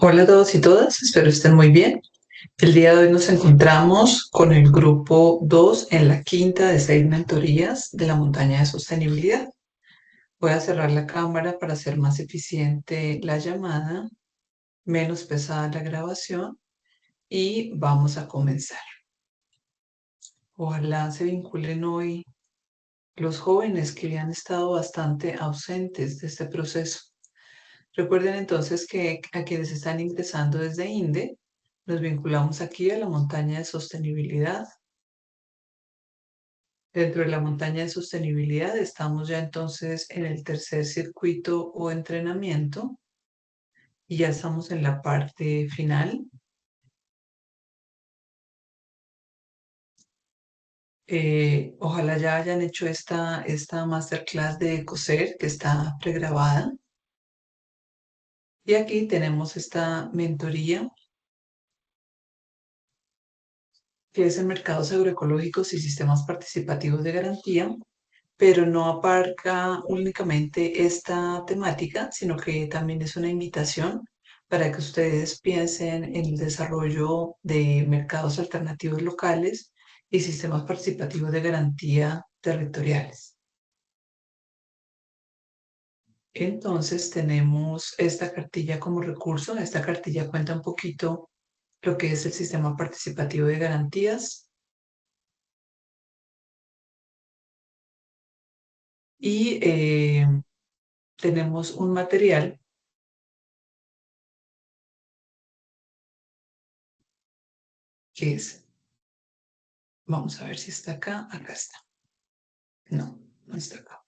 Hola a todos y todas, espero estén muy bien. El día de hoy nos encontramos con el grupo 2 en la quinta de 6 mentorías de la montaña de sostenibilidad. Voy a cerrar la cámara para hacer más eficiente la llamada, menos pesada la grabación y vamos a comenzar. Ojalá se vinculen hoy los jóvenes que habían estado bastante ausentes de este proceso. Recuerden entonces que a quienes están ingresando desde INDE, nos vinculamos aquí a la montaña de sostenibilidad. Dentro de la montaña de sostenibilidad estamos ya entonces en el tercer circuito o entrenamiento y ya estamos en la parte final. Ojalá ya hayan hecho esta masterclass de coser que está pregrabada. Y aquí tenemos esta mentoría que es en mercados agroecológicos y sistemas participativos de garantía, pero no abarca únicamente esta temática, sino que también es una invitación para que ustedes piensen en el desarrollo de mercados alternativos locales y sistemas participativos de garantía territoriales. Entonces tenemos esta cartilla como recurso. Esta cartilla cuenta un poquito lo que es el sistema participativo de garantías y tenemos un material que es, vamos a ver si está acá, acá está. No, no está acá.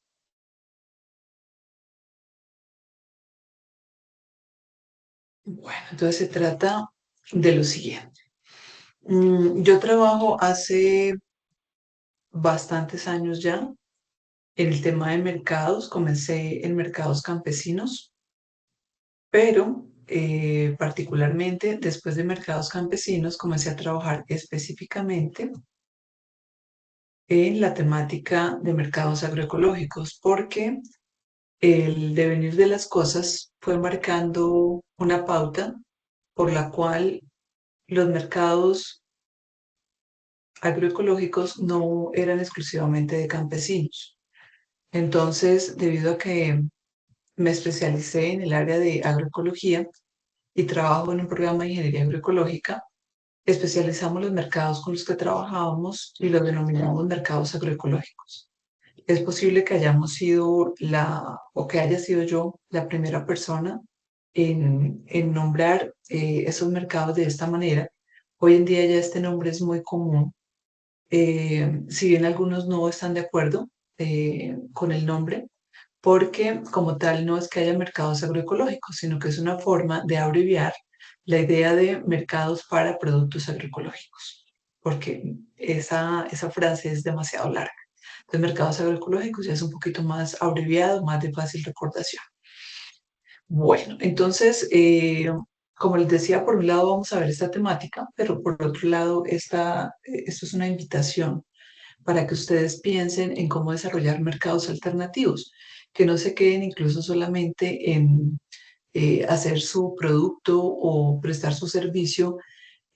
Bueno, entonces se trata de lo siguiente. Yo trabajo hace bastantes años ya en el tema de mercados. Comencé en mercados campesinos, pero particularmente después de mercados campesinos comencé a trabajar específicamente en la temática de mercados agroecológicos, porque el devenir de las cosas fue marcando una pauta por la cual los mercados agroecológicos no eran exclusivamente de campesinos. Entonces, debido a que me especialicé en el área de agroecología y trabajo en un programa de ingeniería agroecológica, especializamos los mercados con los que trabajábamos y los denominamos mercados agroecológicos. Es posible que hayamos sido o que haya sido yo la primera persona en nombrar esos mercados de esta manera. Hoy en día ya este nombre es muy común, si bien algunos no están de acuerdo con el nombre, porque como tal no es que haya mercados agroecológicos, sino que es una forma de abreviar la idea de mercados para productos agroecológicos, porque esa frase es demasiado larga. Entonces, mercados agroecológicos ya es un poquito más abreviado, más de fácil recordación. Bueno, entonces, como les decía, por un lado vamos a ver esta temática, pero por otro lado, esto es una invitación para que ustedes piensen en cómo desarrollar mercados alternativos, que no se queden incluso solamente en hacer su producto o prestar su servicio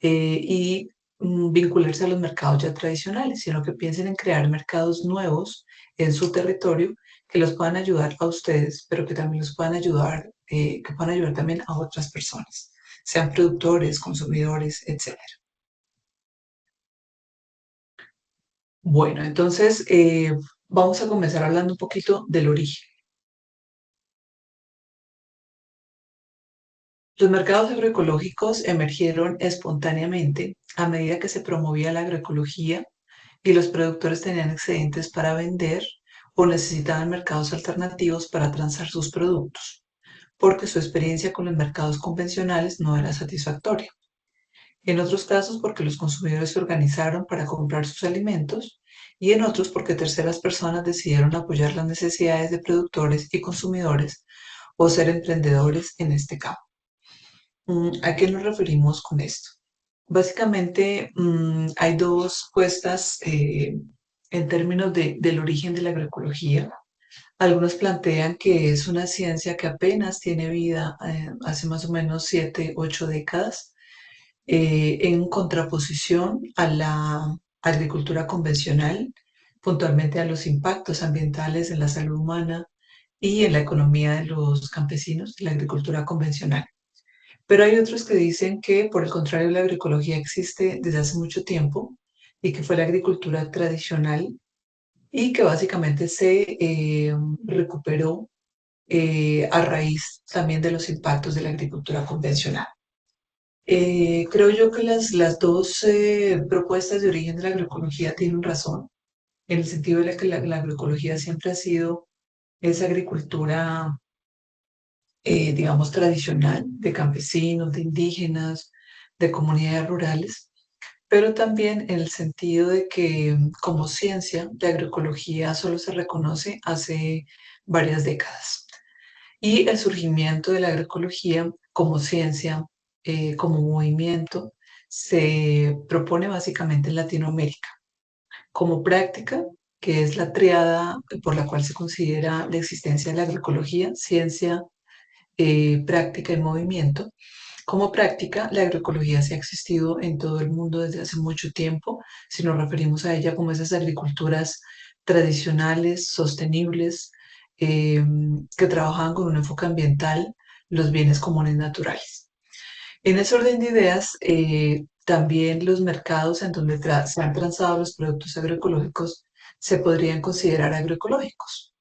y vincularse a los mercados ya tradicionales, sino que piensen en crear mercados nuevos en su territorio que los puedan ayudar a ustedes, pero que también los puedan ayudar, que puedan ayudar también a otras personas, sean productores, consumidores, etcétera. Bueno, entonces vamos a comenzar hablando un poquito del origen. Los mercados agroecológicos emergieron espontáneamente a medida que se promovía la agroecología y los productores tenían excedentes para vender o necesitaban mercados alternativos para transar sus productos, porque su experiencia con los mercados convencionales no era satisfactoria. En otros casos porque los consumidores se organizaron para comprar sus alimentos y en otros porque terceras personas decidieron apoyar las necesidades de productores y consumidores o ser emprendedores en este campo. ¿A qué nos referimos con esto? Básicamente, hay dos puestas en términos del origen de la agroecología. Algunos plantean que es una ciencia que apenas tiene vida hace más o menos 7, 8 décadas, en contraposición a la agricultura convencional, puntualmente a los impactos ambientales en la salud humana y en la economía de los campesinos, la agricultura convencional. Pero hay otros que dicen que, por el contrario, la agroecología existe desde hace mucho tiempo y que fue la agricultura tradicional y que básicamente se recuperó a raíz también de los impactos de la agricultura convencional. Creo yo que las dos propuestas de origen de la agroecología tienen razón, en el sentido de que la agroecología siempre ha sido esa agricultura, digamos, tradicional de campesinos, de indígenas, de comunidades rurales, pero también en el sentido de que como ciencia la agroecología solo se reconoce hace varias décadas. Y el surgimiento de la agroecología como ciencia, como movimiento, se propone básicamente en Latinoamérica como práctica, que es la triada por la cual se considera la existencia de la agroecología, ciencia, práctica y movimiento. Como práctica, la agroecología sí ha existido en todo el mundo desde hace mucho tiempo, si nos referimos a ella como esas agriculturas tradicionales, sostenibles, eh, que trabajaban con un enfoque ambiental, los bienes comunes naturales. En ese orden de ideas, también los mercados en donde se han transado los productos agroecológicos se podrían considerar agroecológicos,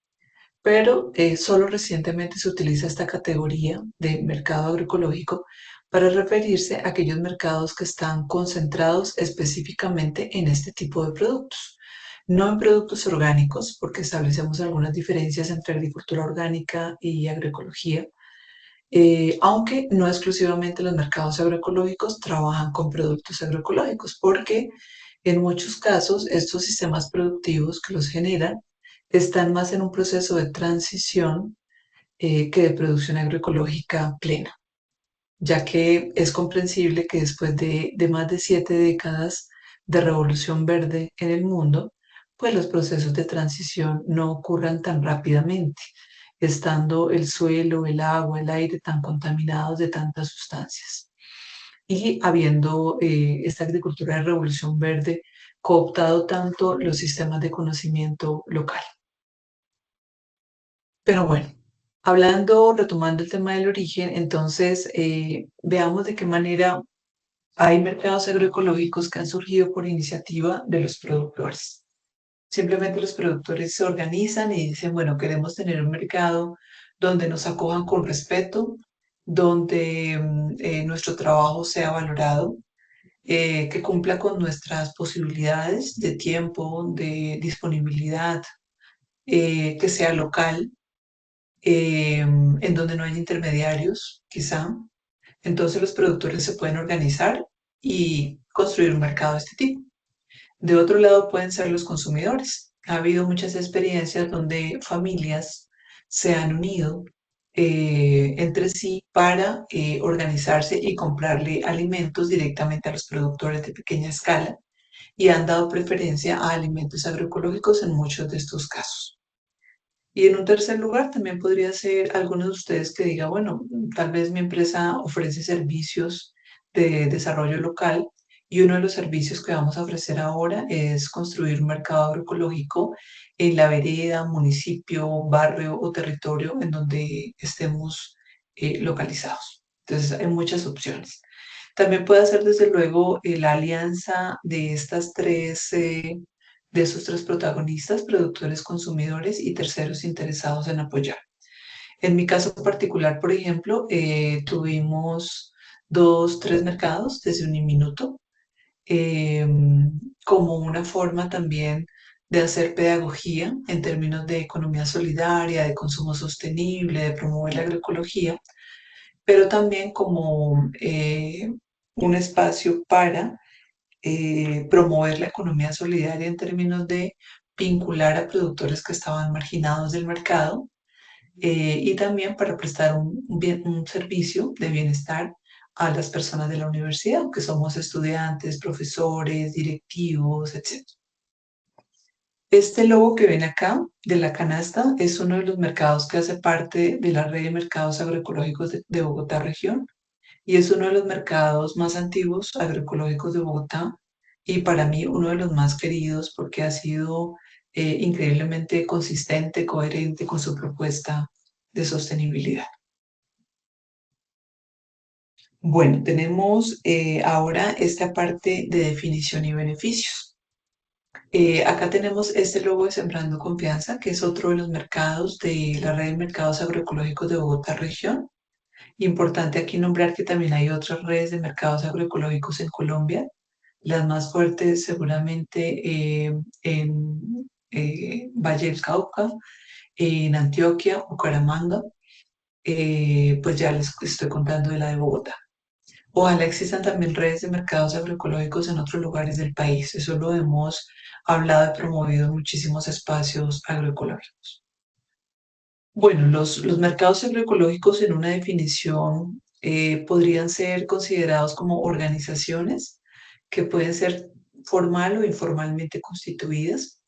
pero solo recientemente se utiliza esta categoría de mercado agroecológico para referirse a aquellos mercados que están concentrados específicamente en este tipo de productos. No en productos orgánicos, porque establecemos algunas diferencias entre agricultura orgánica y agroecología, aunque no exclusivamente los mercados agroecológicos trabajan con productos agroecológicos, porque en muchos casos estos sistemas productivos que los generan están más en un proceso de transición que de producción agroecológica plena, ya que es comprensible que después de más de 7 décadas de revolución verde en el mundo, pues los procesos de transición no ocurran tan rápidamente, estando el suelo, el agua, el aire tan contaminados de tantas sustancias. Y habiendo esta agricultura de revolución verde cooptado tanto los sistemas de conocimiento local. Pero bueno, hablando, retomando el tema del origen, entonces veamos de qué manera hay mercados agroecológicos que han surgido por iniciativa de los productores. Simplemente los productores se organizan y dicen, bueno, queremos tener un mercado donde nos acojan con respeto, donde nuestro trabajo sea valorado, que cumpla con nuestras posibilidades de tiempo, de disponibilidad, que sea local, en donde no haya intermediarios, quizá. Entonces los productores se pueden organizar y construir un mercado de este tipo. De otro lado pueden ser los consumidores. Ha habido muchas experiencias donde familias se han unido entre sí para organizarse y comprarle alimentos directamente a los productores de pequeña escala y han dado preferencia a alimentos agroecológicos en muchos de estos casos. Y en un tercer lugar, también podría ser alguno de ustedes que diga, bueno, tal vez mi empresa ofrece servicios de desarrollo local y uno de los servicios que vamos a ofrecer ahora es construir un mercado agroecológico en la vereda, municipio, barrio o territorio en donde estemos localizados. Entonces, hay muchas opciones. También puede ser, desde luego, la alianza de de estos tres protagonistas, productores, consumidores y terceros interesados en apoyar. En mi caso particular, por ejemplo, tuvimos tres mercados desde un minuto, eh, como una forma también de hacer pedagogía en términos de economía solidaria, de consumo sostenible, de promover la agroecología, pero también como un espacio para promover la economía solidaria en términos de vincular a productores que estaban marginados del mercado, y también para prestar un servicio de bienestar a las personas de la universidad, que somos estudiantes, profesores, directivos, etc. Este logo que ven acá de la canasta es uno de los mercados que hace parte de la red de mercados agroecológicos de Bogotá región y es uno de los mercados más antiguos agroecológicos de Bogotá y para mí uno de los más queridos porque ha sido increíblemente consistente, coherente con su propuesta de sostenibilidad. Bueno, tenemos ahora esta parte de definición y beneficios. Acá tenemos este logo de Sembrando Confianza, que es otro de los mercados de la red de mercados agroecológicos de Bogotá región. Importante aquí nombrar que también hay otras redes de mercados agroecológicos en Colombia, las más fuertes seguramente en Valle del Cauca, en Antioquia, Bucaramanga, pues ya les estoy contando de la de Bogotá. Ojalá existan también redes de mercados agroecológicos en otros lugares del país. Eso lo hemos hablado y promovido en muchísimos espacios agroecológicos. Bueno, los mercados agroecológicos en una definición podrían ser considerados como organizaciones que pueden ser formal o informalmente constituidas,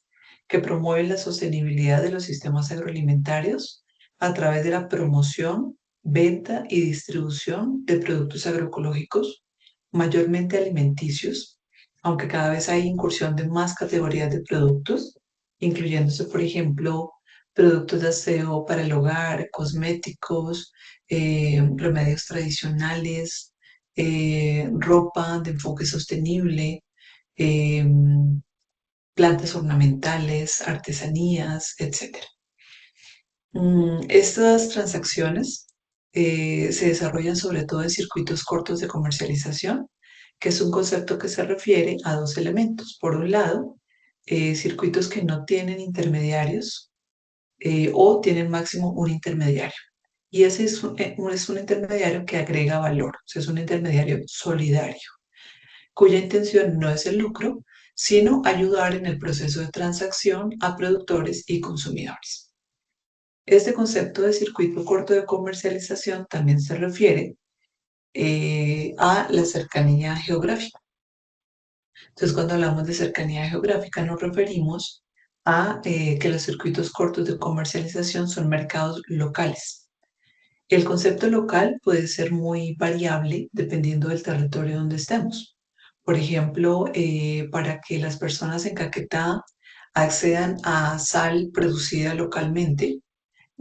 que promueven la sostenibilidad de los sistemas agroalimentarios a través de la promoción, venta y distribución de productos agroecológicos, mayormente alimenticios, aunque cada vez hay incursión de más categorías de productos, incluyéndose, por ejemplo, productos de aseo para el hogar, cosméticos, remedios tradicionales, ropa de enfoque sostenible, eh, plantas ornamentales, artesanías, etc. Estas transacciones se desarrollan sobre todo en circuitos cortos de comercialización, que es un concepto que se refiere a dos elementos. Por un lado, circuitos que no tienen intermediarios o tienen máximo un intermediario. Y ese es un intermediario que agrega valor, o sea, es un intermediario solidario, cuya intención no es el lucro, sino ayudar en el proceso de transacción a productores y consumidores. Este concepto de circuito corto de comercialización también se refiere a la cercanía geográfica. Entonces, cuando hablamos de cercanía geográfica, nos referimos a que los circuitos cortos de comercialización son mercados locales. El concepto local puede ser muy variable dependiendo del territorio donde estemos. Por ejemplo, para que las personas en Caquetá accedan a sal producida localmente,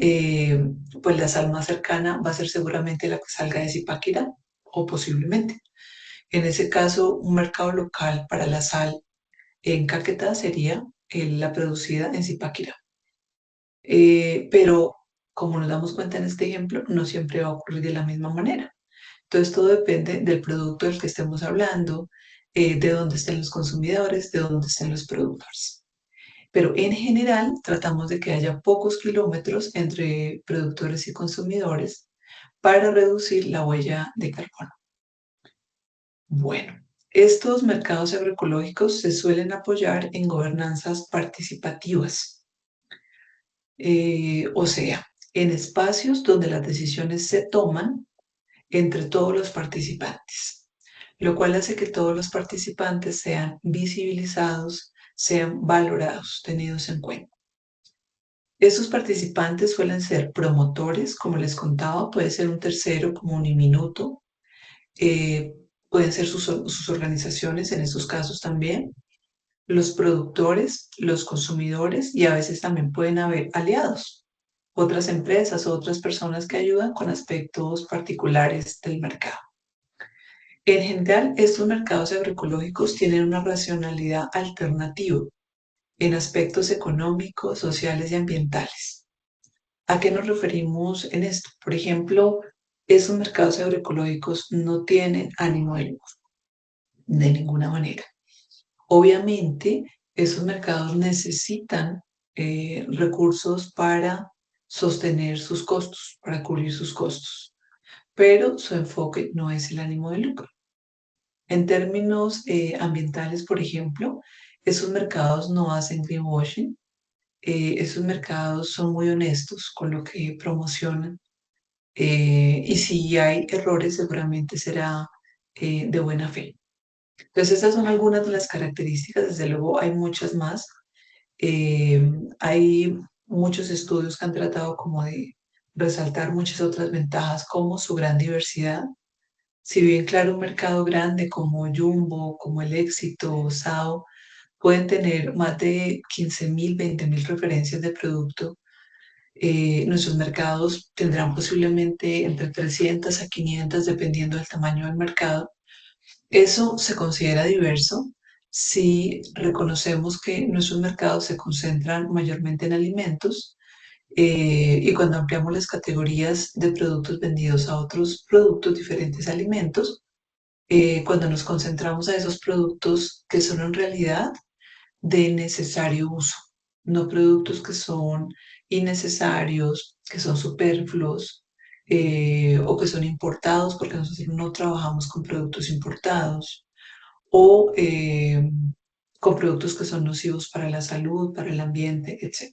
eh, pues la sal más cercana va a ser seguramente la que salga de Zipaquirá o posiblemente. En ese caso, un mercado local para la sal en Caquetá sería la producida en Zipaquirá. Pero como nos damos cuenta en este ejemplo, no siempre va a ocurrir de la misma manera. Entonces, todo depende del producto del que estemos hablando, de dónde estén los consumidores, de dónde estén los productores. Pero en general, tratamos de que haya pocos kilómetros entre productores y consumidores para reducir la huella de carbono. Bueno, estos mercados agroecológicos se suelen apoyar en gobernanzas participativas, o sea, en espacios donde las decisiones se toman entre todos los participantes, lo cual hace que todos los participantes sean visibilizados, sean valorados, tenidos en cuenta. Esos participantes suelen ser promotores, como les contaba, puede ser un tercero como un Uniminuto, eh, pueden ser sus organizaciones en estos casos también, los productores, los consumidores y a veces también pueden haber aliados, otras empresas o otras personas que ayudan con aspectos particulares del mercado. En general, estos mercados agroecológicos tienen una racionalidad alternativa en aspectos económicos, sociales y ambientales. ¿A qué nos referimos en esto? Por ejemplo, esos mercados agroecológicos no tienen ánimo de lucro, de ninguna manera. Obviamente, esos mercados necesitan recursos para sostener sus costos, para cubrir sus costos, pero su enfoque no es el ánimo de lucro. En términos ambientales, por ejemplo, esos mercados no hacen greenwashing, esos mercados son muy honestos con lo que promocionan y si hay errores seguramente será de buena fe. Entonces, estas son algunas de las características, desde luego hay muchas más, Hay muchos estudios que han tratado como de resaltar muchas otras ventajas como su gran diversidad. Si bien, claro, un mercado grande como Jumbo, como El Éxito o Sao pueden tener más de 15.000, 20.000 referencias de producto, nuestros mercados tendrán posiblemente entre 300 a 500 dependiendo del tamaño del mercado. Eso se considera diverso si reconocemos que nuestros mercados se concentran mayormente en alimentos, y cuando ampliamos las categorías de productos vendidos a otros productos diferentes a alimentos, cuando nos concentramos a esos productos que son en realidad de necesario uso, no productos que son innecesarios, que son superfluos, o que son importados porque nosotros no trabajamos con productos importados o con productos que son nocivos para la salud, para el ambiente, etc.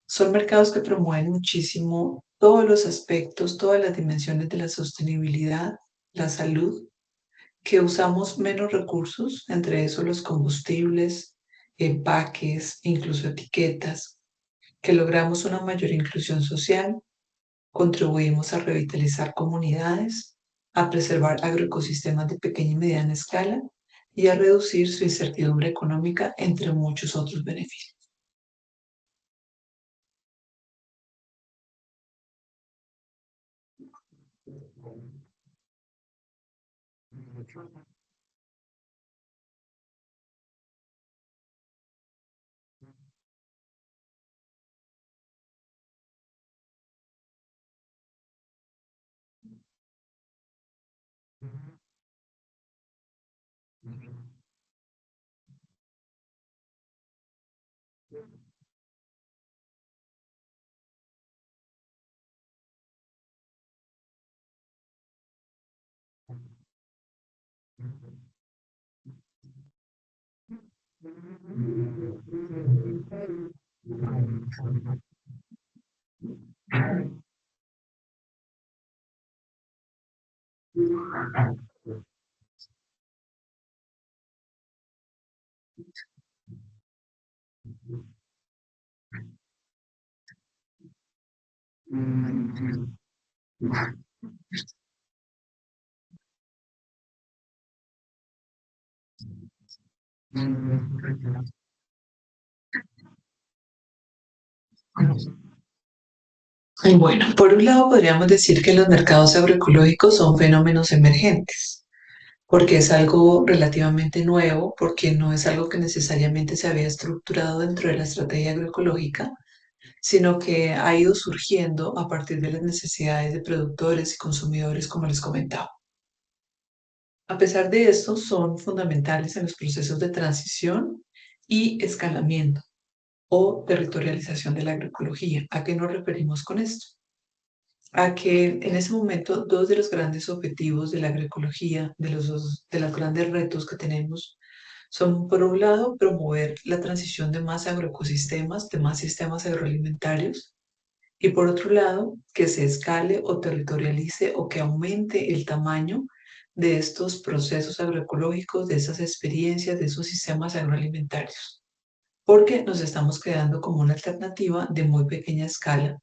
Son mercados que promueven muchísimo todos los aspectos, todas las dimensiones de la sostenibilidad, la salud, que usamos menos recursos, entre esos los combustibles, empaques, incluso etiquetas, que logramos una mayor inclusión social, contribuimos a revitalizar comunidades, a preservar agroecosistemas de pequeña y mediana escala y a reducir su incertidumbre económica, entre muchos otros beneficios. Y bueno, por un lado podríamos decir que los mercados agroecológicos son fenómenos emergentes, porque es algo relativamente nuevo, porque no es algo que necesariamente se había estructurado dentro de la estrategia agroecológica, sino que ha ido surgiendo a partir de las necesidades de productores y consumidores, como les comentaba. A pesar de esto, son fundamentales en los procesos de transición y escalamiento o territorialización de la agroecología. ¿A qué nos referimos con esto? A que en ese momento dos de los grandes objetivos de la agroecología, de los grandes retos que tenemos, son, por un lado, promover la transición de más agroecosistemas, de más sistemas agroalimentarios, y por otro lado, que se escale o territorialice o que aumente el tamaño de estos procesos agroecológicos, de esas experiencias, de esos sistemas agroalimentarios, porque nos estamos quedando como una alternativa de muy pequeña escala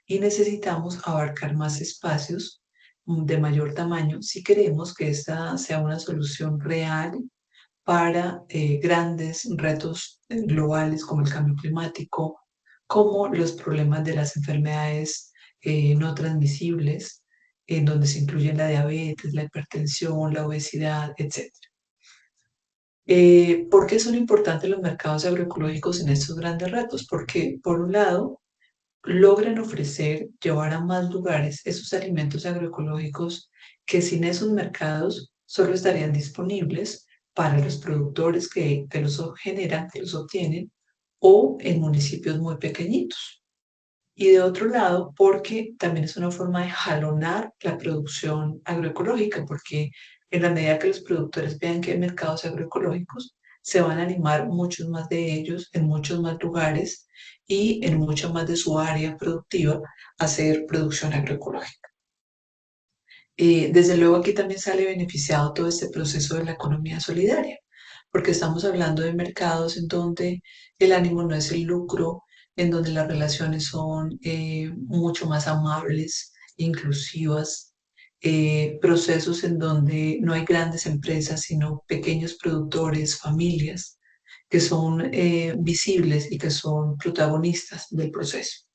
y necesitamos abarcar más espacios, de mayor tamaño si queremos que esta sea una solución real para grandes retos globales como el cambio climático, como los problemas de las enfermedades no transmisibles, en donde se incluyen la diabetes, la hipertensión, la obesidad, etc. ¿Por qué son importantes los mercados agroecológicos en estos grandes retos? Porque, por un lado, logran ofrecer, llevar a más lugares esos alimentos agroecológicos que sin esos mercados solo estarían disponibles para los productores que los generan, que los obtienen, o en municipios muy pequeñitos. Y de otro lado, porque también es una forma de jalonar la producción agroecológica, porque en la medida que los productores vean que hay mercados agroecológicos, se van a animar muchos más de ellos en muchos más lugares y en mucho más de su área productiva a hacer producción agroecológica. Desde luego aquí también sale beneficiado todo este proceso de la economía solidaria, porque estamos hablando de mercados en donde el ánimo no es el lucro, en donde las relaciones son mucho más amables, inclusivas, procesos en donde no hay grandes empresas, sino pequeños productores, familias, que son visibles y que son protagonistas del proceso.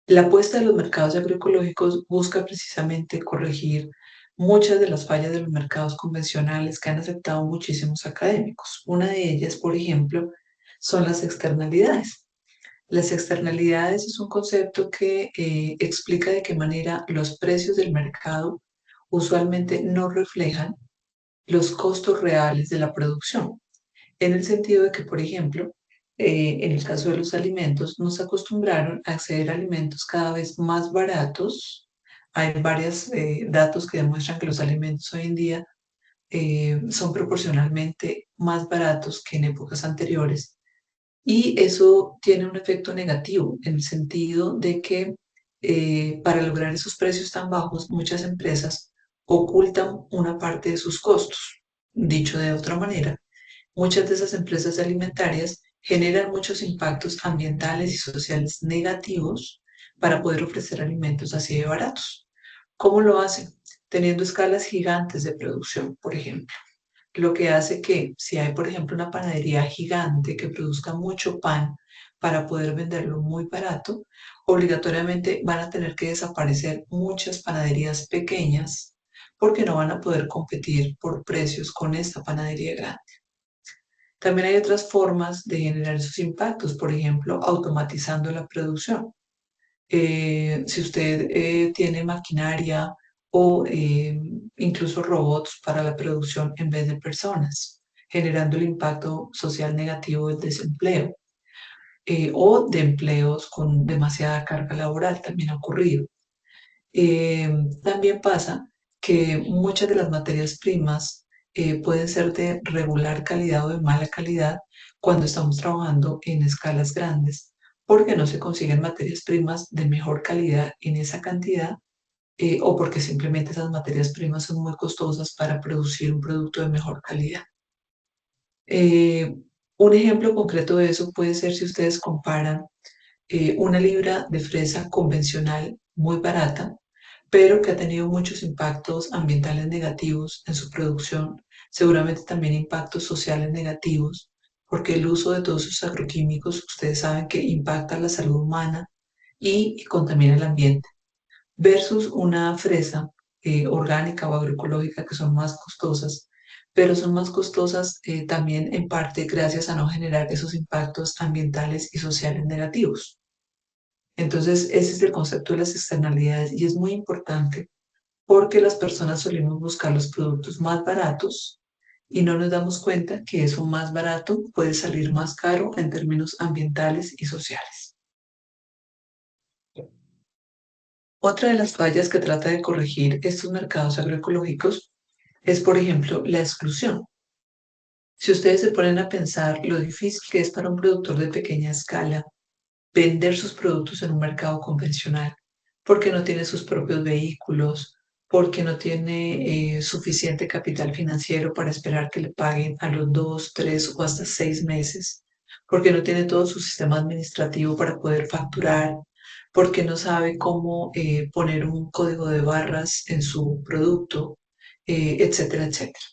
La apuesta de los mercados agroecológicos busca precisamente corregir muchas de las fallas de los mercados convencionales que han aceptado muchísimos académicos. Una de ellas, por ejemplo, son las externalidades. Las externalidades es un concepto que explica de qué manera los precios del mercado usualmente no reflejan los costos reales de la producción, en el sentido de que, por ejemplo, en el caso de los alimentos, nos acostumbraron a acceder a alimentos cada vez más baratos. Hay varios datos que demuestran que los alimentos hoy en día son proporcionalmente más baratos que en épocas anteriores. Y eso tiene un efecto negativo en el sentido de que para lograr esos precios tan bajos, muchas empresas ocultan una parte de sus costos. Dicho de otra manera, muchas de esas empresas alimentarias generan muchos impactos ambientales y sociales negativos para poder ofrecer alimentos así de baratos. ¿Cómo lo hacen? Teniendo escalas gigantes de producción, por ejemplo. Lo que hace que si hay, por ejemplo, una panadería gigante que produzca mucho pan para poder venderlo muy barato, obligatoriamente van a tener que desaparecer muchas panaderías pequeñas porque no van a poder competir por precios con esta panadería grande. También hay otras formas de generar esos impactos, por ejemplo, automatizando la producción. Si usted tiene maquinaria o incluso robots para la producción en vez de personas, generando el impacto social negativo del desempleo o de empleos con demasiada carga laboral, también ha ocurrido. También pasa que muchas de las materias primas pueden ser de regular calidad o de mala calidad cuando estamos trabajando en escalas grandes, porque no se consiguen materias primas de mejor calidad en esa cantidad o porque simplemente esas materias primas son muy costosas para producir un producto de mejor calidad. Eh, un ejemplo concreto de eso puede ser si ustedes comparan una libra de fresa convencional muy barata, pero que ha tenido muchos impactos ambientales negativos en su producción, seguramente también impactos sociales negativos, porque el uso de todos esos agroquímicos, ustedes saben que impacta la salud humana y contamina el ambiente, versus una fresa orgánica o agroecológica que son más costosas, pero son más costosas también en parte gracias a no generar esos impactos ambientales y sociales negativos. Entonces, ese es el concepto de las externalidades y es muy importante porque las personas solemos buscar los productos más baratos y no nos damos cuenta que eso más barato puede salir más caro en términos ambientales y sociales. Otra de las fallas que trata de corregir estos mercados agroecológicos es, por ejemplo, la exclusión. Si ustedes se ponen a pensar lo difícil que es para un productor de pequeña escala vender sus productos en un mercado convencional, porque no tiene sus propios vehículos, porque no tiene suficiente capital financiero para esperar que le paguen a los 2, 3 o hasta 6 meses, porque no tiene todo su sistema administrativo para poder facturar, porque no sabe cómo poner un código de barras en su producto, etcétera, etcétera.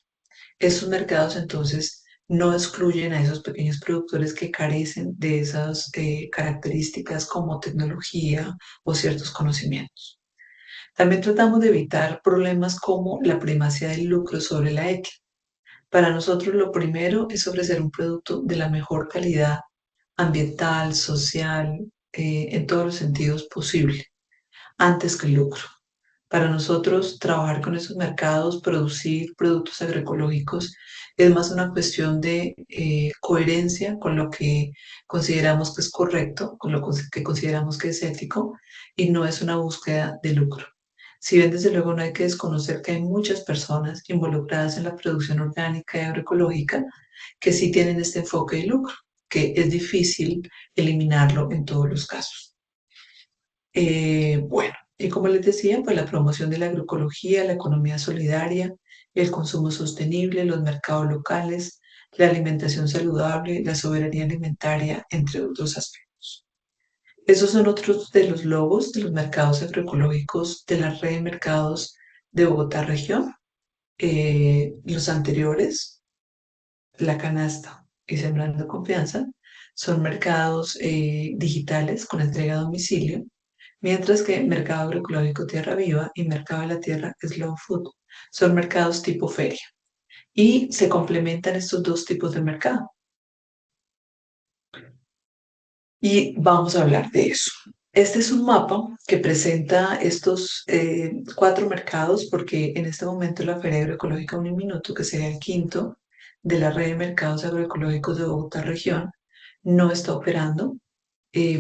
Estos mercados entonces no excluyen a esos pequeños productores que carecen de esas características como tecnología o ciertos conocimientos. También tratamos de evitar problemas como la primacía del lucro sobre la ética. Para nosotros lo primero es ofrecer un producto de la mejor calidad ambiental, social, en todos los sentidos posible, antes que el lucro. Para nosotros, trabajar con esos mercados, producir productos agroecológicos, es más una cuestión de coherencia con lo que consideramos que es correcto, con lo que consideramos que es ético, y no es una búsqueda de lucro. Si bien desde luego no hay que desconocer que hay muchas personas involucradas en la producción orgánica y agroecológica que sí tienen este enfoque de lucro, que es difícil eliminarlo en todos los casos. Bueno, y como les decía, pues la promoción de la agroecología, la economía solidaria, el consumo sostenible, los mercados locales, la alimentación saludable, la soberanía alimentaria, entre otros aspectos. Esos son otros de los logos de los mercados agroecológicos de la red de mercados de Bogotá región. Los anteriores, La Canasta y Sembrando Confianza, son mercados digitales con entrega a domicilio, mientras que Mercado Agroecológico Tierra Viva y Mercado de la Tierra Slow Food son mercados tipo feria. Y se complementan estos dos tipos de mercado. Y vamos a hablar de eso. Este es un mapa que presenta estos cuatro mercados porque en este momento la Feria Agroecológica Uniminuto, que sería el quinto de la red de mercados agroecológicos de Bogotá región, no está operando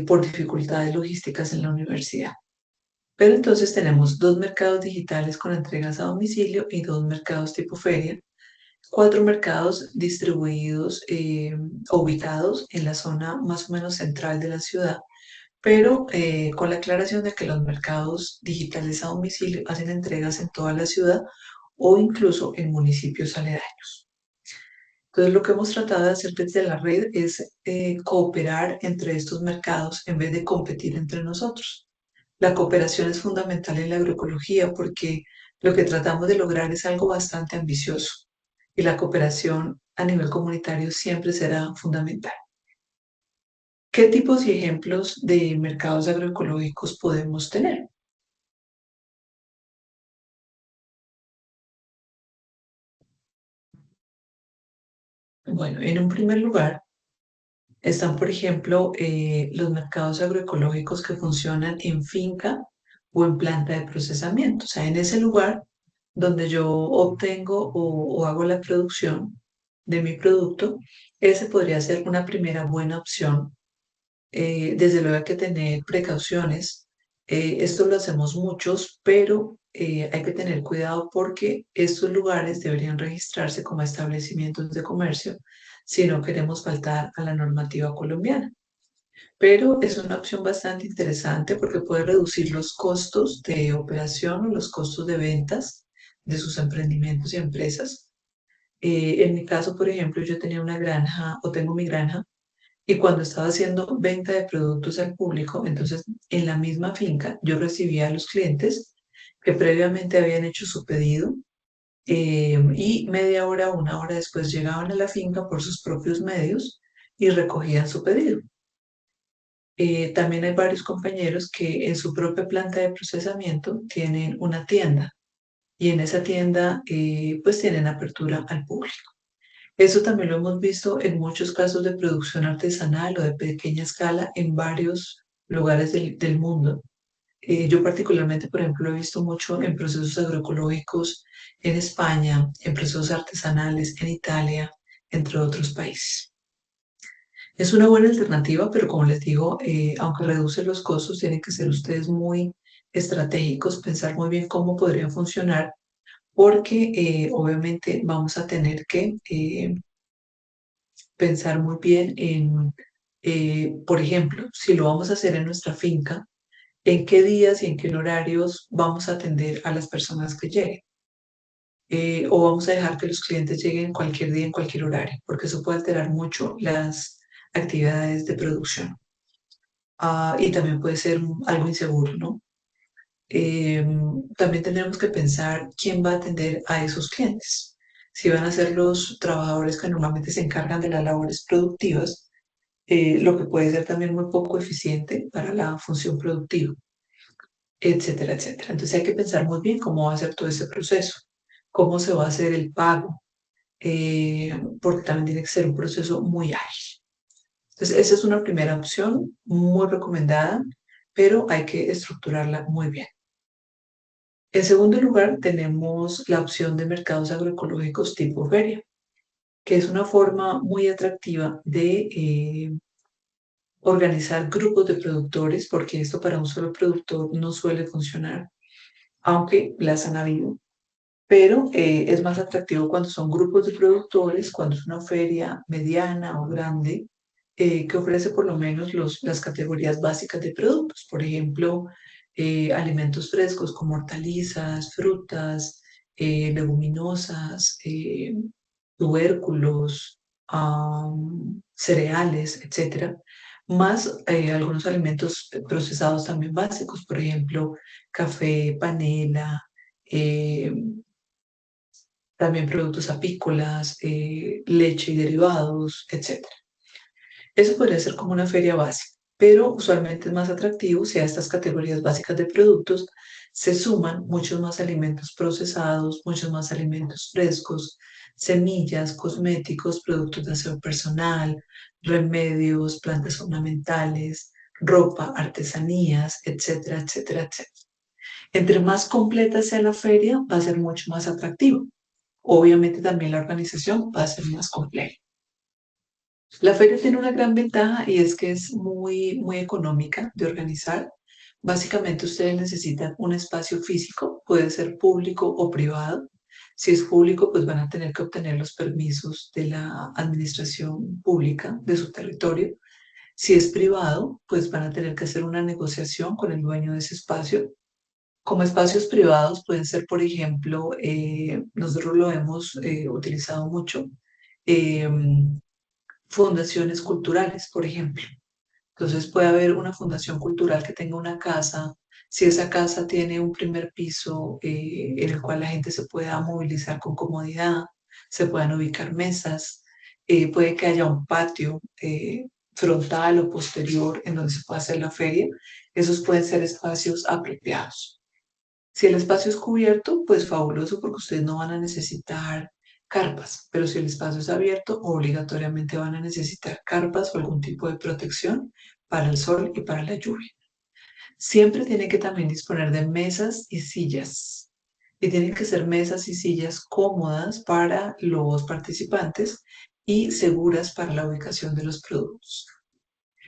por dificultades logísticas en la universidad. Pero entonces tenemos dos mercados digitales con entregas a domicilio y dos mercados tipo feria, cuatro mercados distribuidos o ubicados en la zona más o menos central de la ciudad, pero con la aclaración de que los mercados digitales a domicilio hacen entregas en toda la ciudad o incluso en municipios aledaños. Entonces, lo que hemos tratado de hacer desde la red es cooperar entre estos mercados en vez de competir entre nosotros. La cooperación es fundamental en la agroecología porque lo que tratamos de lograr es algo bastante ambicioso y la cooperación a nivel comunitario siempre será fundamental. ¿Qué tipos y ejemplos de mercados agroecológicos podemos tener? Bueno, en un primer lugar están, por ejemplo, los mercados agroecológicos que funcionan en finca o en planta de procesamiento. O sea, en ese lugar donde yo obtengo o hago la producción de mi producto, ese podría ser una primera buena opción. Desde luego hay que tener precauciones. Esto lo hacemos muchos, pero hay que tener cuidado porque estos lugares deberían registrarse como establecimientos de comercio si no queremos faltar a la normativa colombiana. Pero es una opción bastante interesante porque puede reducir los costos de operación o los costos de ventas de sus emprendimientos y empresas. En mi caso, por ejemplo, yo tenía una granja o tengo mi granja y cuando estaba haciendo venta de productos al público, entonces en la misma finca yo recibía a los clientes que previamente habían hecho su pedido y media hora o una hora después llegaban a la finca por sus propios medios y recogían su pedido. También hay varios compañeros que en su propia planta de procesamiento tienen una tienda y en esa tienda pues tienen apertura al público. Eso también lo hemos visto en muchos casos de producción artesanal o de pequeña escala en varios lugares del mundo. Yo particularmente, por ejemplo, he visto mucho en procesos agroecológicos en España, en procesos artesanales en Italia, entre otros países. Es una buena alternativa, pero como les digo, aunque reduce los costos, tienen que ser ustedes muy estratégicos, pensar muy bien cómo podría funcionar, porque obviamente vamos a tener que pensar muy bien en, por ejemplo, si lo vamos a hacer en nuestra finca, en qué días y en qué horarios vamos a atender a las personas que lleguen. O vamos a dejar que los clientes lleguen cualquier día, en cualquier horario, porque eso puede alterar mucho las actividades de producción. Y también puede ser algo inseguro, ¿no? Eh, También tendremos que pensar quién va a atender a esos clientes. Si van a ser los trabajadores que normalmente se encargan de las labores productivas, lo que puede ser también muy poco eficiente para la función productiva, etcétera, etcétera. Entonces hay que pensar muy bien cómo va a ser todo ese proceso, cómo se va a hacer el pago, porque también tiene que ser un proceso muy ágil. Entonces esa es una primera opción muy recomendada, pero hay que estructurarla muy bien. En segundo lugar, tenemos la opción de mercados agroecológicos tipo feria, que es una forma muy atractiva de organizar grupos de productores, porque esto para un solo productor no suele funcionar, aunque las han habido, pero es más atractivo cuando son grupos de productores, cuando es una feria mediana o grande, que ofrece por lo menos las categorías básicas de productos, por ejemplo, alimentos frescos como hortalizas, frutas, leguminosas, tubérculos, cereales, etcétera, más algunos alimentos procesados también básicos, por ejemplo, café, panela, eh, también productos apícolas, leche y derivados, etcétera. Eso podría ser como una feria básica, pero usualmente es más atractivo si a estas categorías básicas de productos se suman muchos más alimentos procesados, muchos más alimentos frescos, semillas, cosméticos, productos de aseo personal, remedios, plantas ornamentales, ropa, artesanías, etcétera, etcétera, etcétera. Entre más completa sea la feria, va a ser mucho más atractivo. Obviamente también la organización va a ser más compleja. La feria tiene una gran ventaja y es que es muy económica de organizar. Básicamente ustedes necesitan un espacio físico, puede ser público o privado. Si es público, pues van a tener que obtener los permisos de la administración pública de su territorio. Si es privado, pues van a tener que hacer una negociación con el dueño de ese espacio. Como espacios privados pueden ser, por ejemplo, nosotros lo hemos utilizado mucho, eh, fundaciones culturales, por ejemplo. Entonces puede haber una fundación cultural que tenga una casa. Si esa casa tiene un primer piso en el cual la gente se pueda movilizar con comodidad, se puedan ubicar mesas, puede que haya un patio frontal o posterior en donde se pueda hacer la feria. Esos pueden ser espacios apropiados. Si el espacio es cubierto, pues fabuloso porque ustedes no van a necesitar carpas, pero si el espacio es abierto, obligatoriamente van a necesitar carpas o algún tipo de protección para el sol y para la lluvia. Siempre tienen que también disponer de mesas y sillas. Y tienen que ser mesas y sillas cómodas para los participantes y seguras para la ubicación de los productos.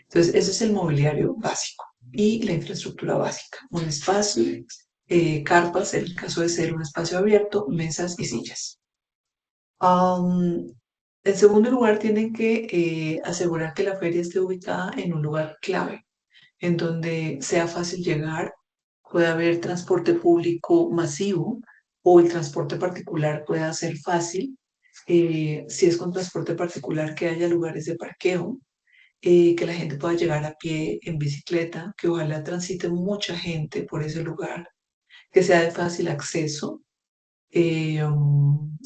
Entonces, ese es el mobiliario básico y la infraestructura básica. Un espacio, carpas, en el caso de ser un espacio abierto, mesas y sillas. Am, en segundo lugar, tienen que asegurar que la feria esté ubicada en un lugar clave, en donde sea fácil llegar, pueda haber transporte público masivo o el transporte particular pueda ser fácil. Si es con transporte particular, que haya lugares de parqueo, que la gente pueda llegar a pie, en bicicleta, que ojalá transite mucha gente por ese lugar, que sea de fácil acceso.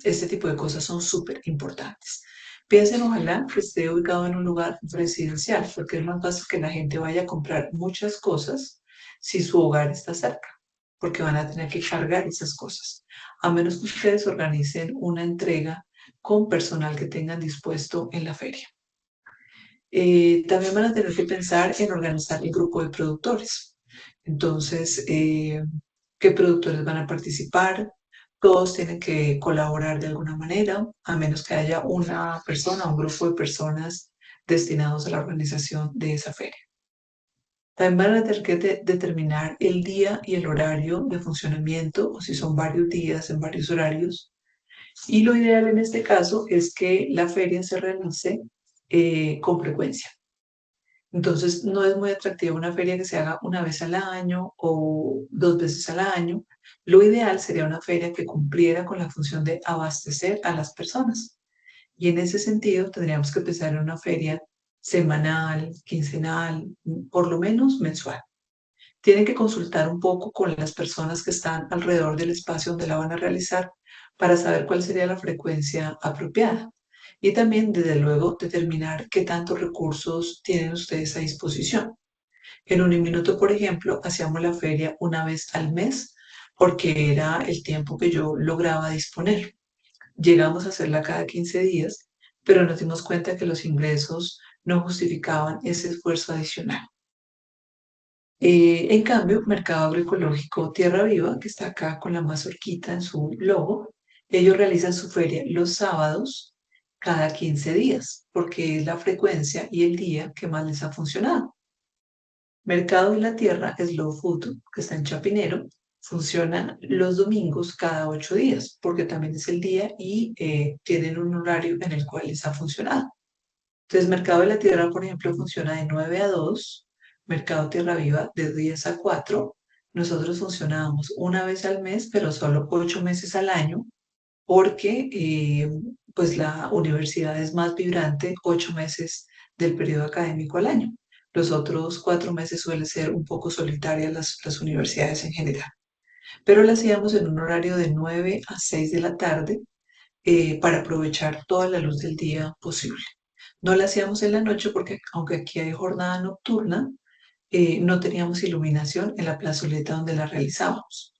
Este tipo de cosas son súper importantes. Piensen, ojalá que esté ubicado en un lugar residencial, porque es más fácil que la gente vaya a comprar muchas cosas si su hogar está cerca, porque van a tener que cargar esas cosas. A menos que ustedes organicen una entrega con personal que tengan dispuesto en la feria. También van a tener que pensar en organizar el grupo de productores. Entonces, ¿qué productores van a participar? Todos tienen que colaborar de alguna manera, a menos que haya una persona, un grupo de personas destinados a la organización de esa feria. También van a tener que determinar el día y el horario de funcionamiento, o si son varios días en varios horarios. Y lo ideal en este caso es que la feria se realice con frecuencia. Entonces, no es muy atractiva una feria que se haga una vez al año o dos veces al año. Lo ideal sería una feria que cumpliera con la función de abastecer a las personas. Y en ese sentido, tendríamos que pensar en una feria semanal, quincenal, por lo menos mensual. Tienen que consultar un poco con las personas que están alrededor del espacio donde la van a realizar para saber cuál sería la frecuencia apropiada. Y también, desde luego, determinar qué tantos recursos tienen ustedes a disposición. En un minuto, por ejemplo, hacíamos la feria una vez al mes porque era el tiempo que yo lograba disponer. Llegamos a hacerla cada 15 días, pero nos dimos cuenta que los ingresos no justificaban ese esfuerzo adicional. En cambio, Mercado Agroecológico Tierra Viva, que está acá con la mazorquita en su logo, ellos realizan su feria los sábados cada 15 días, porque es la frecuencia y el día que más les ha funcionado. Mercado de la Tierra Slow Food, que está en Chapinero, funciona los domingos cada 8 días, porque también es el día y tienen un horario en el cual les ha funcionado. Entonces, Mercado de la Tierra, por ejemplo, funciona de 9 a 2, Mercado Tierra Viva de 10 a 4. Nosotros funcionábamos una vez al mes, pero solo 8 meses al año, porque pues la universidad es más vibrante 8 meses del periodo académico al año. Los otros 4 meses suele ser un poco solitarias las universidades en general. Pero la hacíamos en un horario de 9 a 6 de la tarde para aprovechar toda la luz del día posible. No la hacíamos en la noche porque aunque aquí hay jornada nocturna, no teníamos iluminación en la plazoleta donde la realizábamos.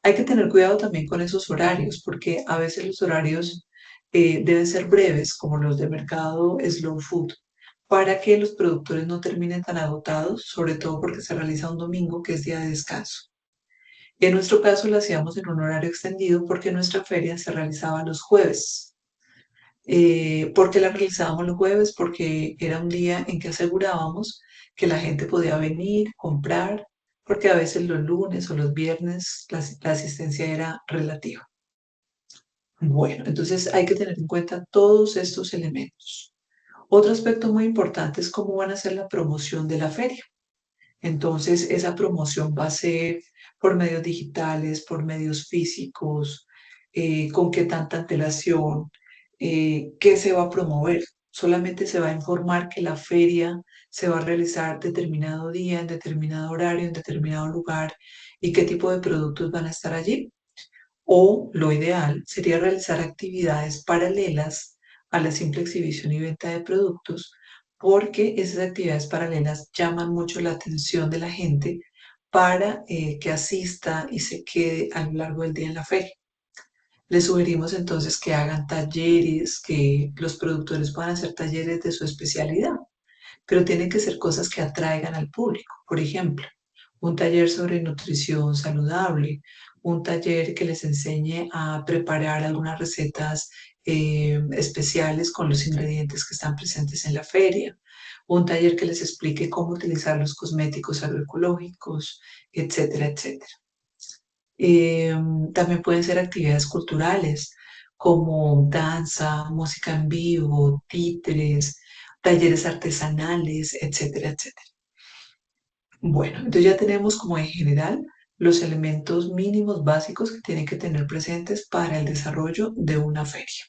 Hay que tener cuidado también con esos horarios, porque a veces los horarios deben ser breves, como los de mercado slow food, para que los productores no terminen tan agotados, sobre todo porque se realiza un domingo, que es día de descanso. En nuestro caso lo hacíamos en un horario extendido porque nuestra feria se realizaba los jueves. ¿Por qué la realizábamos los jueves? Porque era un día en que asegurábamos que la gente podía venir, comprar, porque a veces los lunes o los viernes la asistencia era relativa. Bueno, entonces hay que tener en cuenta todos estos elementos. Otro aspecto muy importante es cómo van a ser la promoción de la feria. Entonces, esa promoción va a ser por medios digitales, por medios físicos, con qué tanta antelación, qué se va a promover. Solamente se va a informar que la feria se va a realizar determinado día, en determinado horario, en determinado lugar y qué tipo de productos van a estar allí. O lo ideal sería realizar actividades paralelas a la simple exhibición y venta de productos, porque esas actividades paralelas llaman mucho la atención de la gente para que asista y se quede a lo largo del día en la feria. Les sugerimos entonces que hagan talleres, que los productores puedan hacer talleres de su especialidad, pero tienen que ser cosas que atraigan al público. Por ejemplo, un taller sobre nutrición saludable, un taller que les enseñe a preparar algunas recetas especiales con los ingredientes que están presentes en la feria, un taller que les explique cómo utilizar los cosméticos agroecológicos, etcétera, etcétera. Eh, También pueden ser actividades culturales como danza, música en vivo, títeres, talleres artesanales, etcétera, etcétera. Bueno, entonces ya tenemos como en general los elementos mínimos básicos que tienen que tener presentes para el desarrollo de una feria.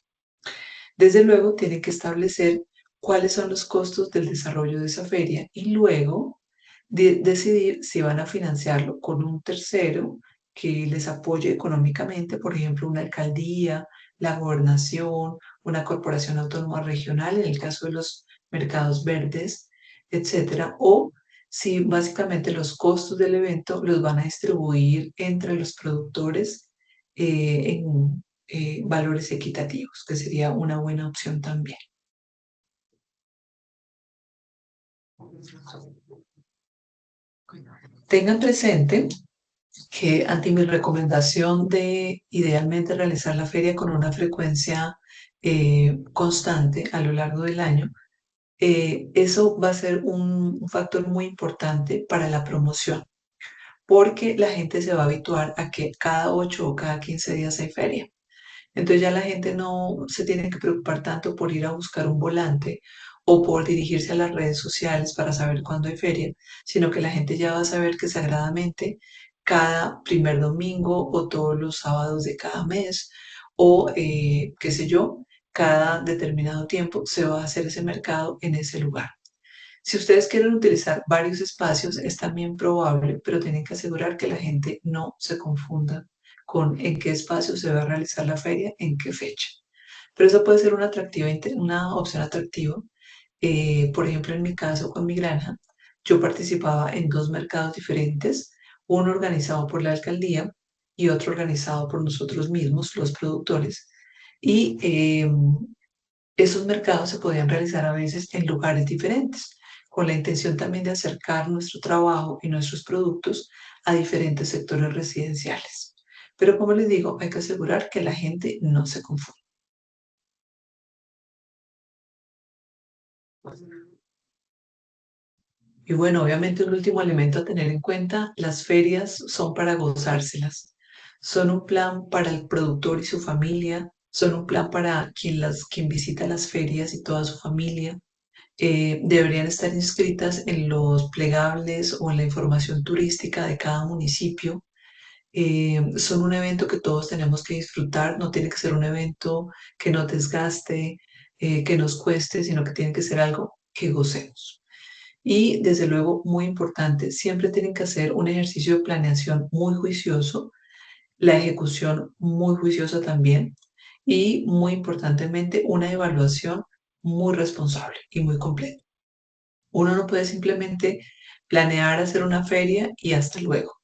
Desde luego, tienen que establecer cuáles son los costos del desarrollo de esa feria y luego decidir si van a financiarlo con un tercero que les apoye económicamente, por ejemplo, una alcaldía, la gobernación, una corporación autónoma regional, en el caso de los mercados verdes, etcétera, o si básicamente los costos del evento los van a distribuir entre los productores en valores equitativos, que sería una buena opción también. Tengan presente que ante mi recomendación de idealmente realizar la feria con una frecuencia constante a lo largo del año, eso va a ser un factor muy importante para la promoción, porque la gente se va a habituar a que cada 8 o cada 15 días hay feria. Entonces ya la gente no se tiene que preocupar tanto por ir a buscar un volante o por dirigirse a las redes sociales para saber cuándo hay feria, sino que la gente ya va a saber que sagradamente cada primer domingo o todos los sábados de cada mes o qué sé yo, cada determinado tiempo se va a hacer ese mercado en ese lugar. Si ustedes quieren utilizar varios espacios, es también probable, pero tienen que asegurar que la gente no se confunda con en qué espacio se va a realizar la feria, en qué fecha. Pero eso puede ser una opción atractiva. Por ejemplo, en mi caso con mi granja, yo participaba en dos mercados diferentes, uno organizado por la alcaldía y otro organizado por nosotros mismos, los productores. Y esos mercados se podían realizar a veces en lugares diferentes, con la intención también de acercar nuestro trabajo y nuestros productos a diferentes sectores residenciales. Pero como les digo, hay que asegurar que la gente no se confunda. Y bueno, obviamente un último elemento a tener en cuenta, las ferias son para gozárselas. Son un plan para el productor y su familia, son un plan para quien visita las ferias y toda su familia. Deberían estar inscritas en los plegables o en la información turística de cada municipio. son un evento que todos tenemos que disfrutar, no tiene que ser un evento que nos desgaste, que nos cueste, sino que tiene que ser algo que gocemos. Y desde luego, muy importante, siempre tienen que hacer un ejercicio de planeación muy juicioso, la ejecución muy juiciosa también y muy importantemente una evaluación muy responsable y muy completa. Uno no puede simplemente planear hacer una feria y hasta luego.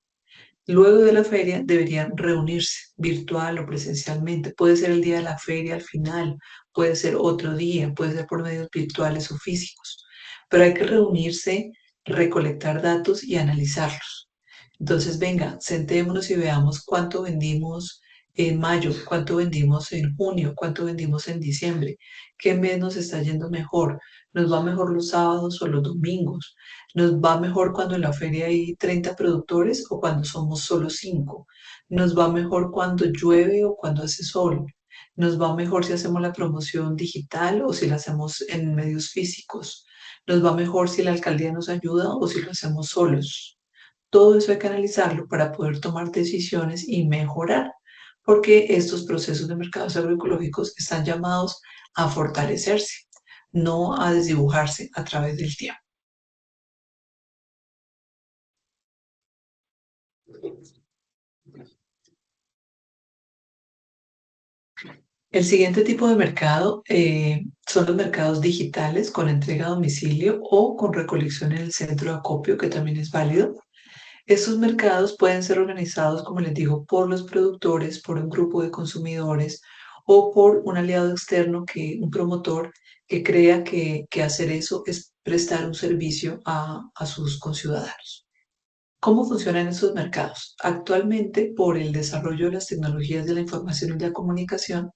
Luego de la feria deberían reunirse virtual o presencialmente. Puede ser el día de la feria al final, puede ser otro día, puede ser por medios virtuales o físicos, pero hay que reunirse, recolectar datos y analizarlos. Entonces, venga, sentémonos y veamos cuánto vendimos en mayo, cuánto vendimos en junio, cuánto vendimos en diciembre, qué mes nos está yendo mejor, nos va mejor los sábados o los domingos, nos va mejor cuando en la feria hay 30 productores o cuando somos solo 5, nos va mejor cuando llueve o cuando hace sol, nos va mejor si hacemos la promoción digital o si la hacemos en medios físicos, nos va mejor si la alcaldía nos ayuda o si lo hacemos solos. Todo eso hay que analizarlo para poder tomar decisiones y mejorar, porque estos procesos de mercados agroecológicos están llamados a fortalecerse, no a desdibujarse a través del tiempo. El siguiente tipo de mercado son los mercados digitales con entrega a domicilio o con recolección en el centro de acopio, que también es válido. Estos mercados pueden ser organizados, como les digo, por los productores, por un grupo de consumidores o por un aliado externo, un promotor que crea que hacer eso es prestar un servicio a sus conciudadanos. ¿Cómo funcionan esos mercados? Actualmente, por el desarrollo de las tecnologías de la información y la comunicación,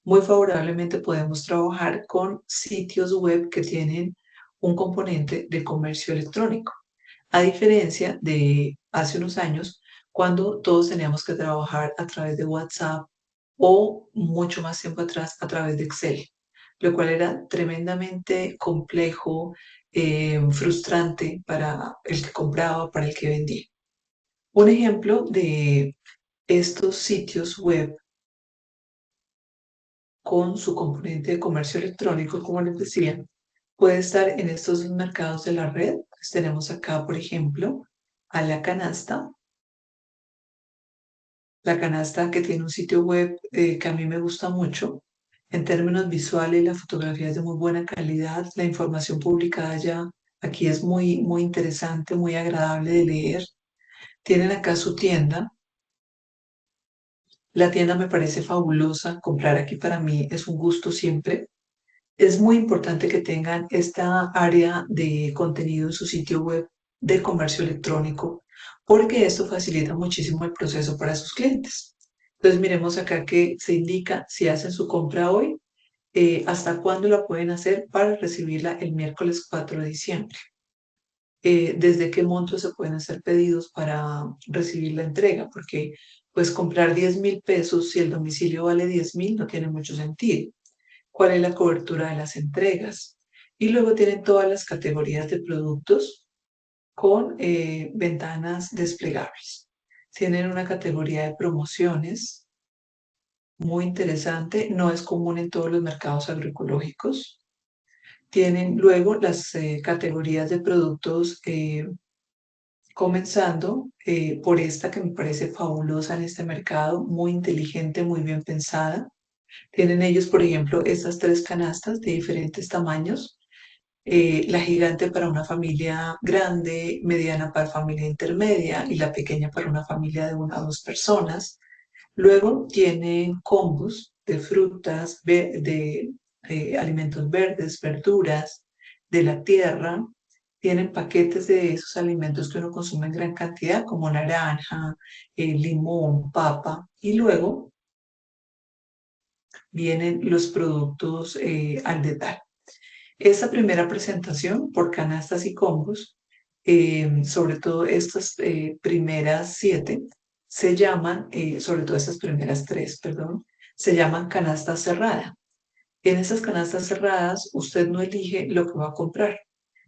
muy favorablemente podemos trabajar con sitios web que tienen un componente de comercio electrónico, a diferencia de hace unos años cuando todos teníamos que trabajar a través de WhatsApp o mucho más tiempo atrás a través de Excel, lo cual era tremendamente complejo, frustrante para el que compraba, para el que vendía. Un ejemplo de estos sitios web con su componente de comercio electrónico, como les decía, puede estar en estos dos mercados de la red. Pues tenemos acá, por ejemplo, a la canasta que tiene un sitio web que a mí me gusta mucho. En términos visuales, la fotografía es de muy buena calidad, la información publicada ya aquí es muy, muy interesante, muy agradable de leer. Tienen acá su tienda. La tienda me parece fabulosa. Comprar aquí para mí es un gusto siempre. Es muy importante que tengan esta área de contenido en su sitio web de comercio electrónico, porque esto facilita muchísimo el proceso para sus clientes. Entonces, miremos acá que se indica si hacen su compra hoy, hasta cuándo la pueden hacer para recibirla el miércoles 4 de diciembre. Desde qué monto se pueden hacer pedidos para recibir la entrega, porque pues comprar 10.000 pesos si el domicilio vale 10.000 no tiene mucho sentido. ¿Cuál es la cobertura de las entregas? Y luego tienen todas las categorías de productos con ventanas desplegables. Tienen una categoría de promociones muy interesante, no es común en todos los mercados agroecológicos. Tienen luego las categorías de productos, comenzando por esta que me parece fabulosa en este mercado, muy inteligente, muy bien pensada. Tienen ellos, por ejemplo, estas tres canastas de diferentes tamaños, la gigante para una familia grande, mediana para familia intermedia y la pequeña para una familia de una o dos personas. Luego tienen combos de frutas, de alimentos verdes, verduras, de la tierra. Tienen paquetes de esos alimentos que uno consume en gran cantidad, como naranja, limón, papa. Y luego vienen los productos al detalle. Esta primera presentación por canastas y combos, sobre todo estas primeras 7, se llaman, sobre todo estas primeras 3, perdón, se llaman canasta cerrada. En esas canastas cerradas, usted no elige lo que va a comprar.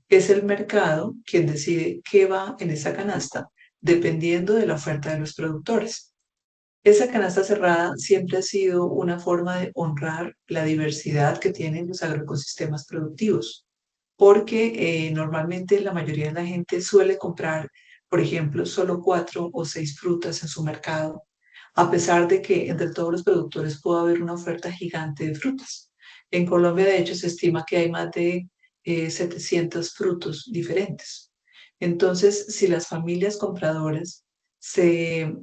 Es el mercado quien decide qué va en esa canasta, dependiendo de la oferta de los productores. Esa canasta cerrada siempre ha sido una forma de honrar la diversidad que tienen los agroecosistemas productivos, porque normalmente la mayoría de la gente suele comprar, por ejemplo, solo 4 o 6 frutas en su mercado, a pesar de que entre todos los productores puede haber una oferta gigante de frutas. En Colombia, de hecho, se estima que hay más de 700 frutos diferentes. Entonces, si las familias compradoras se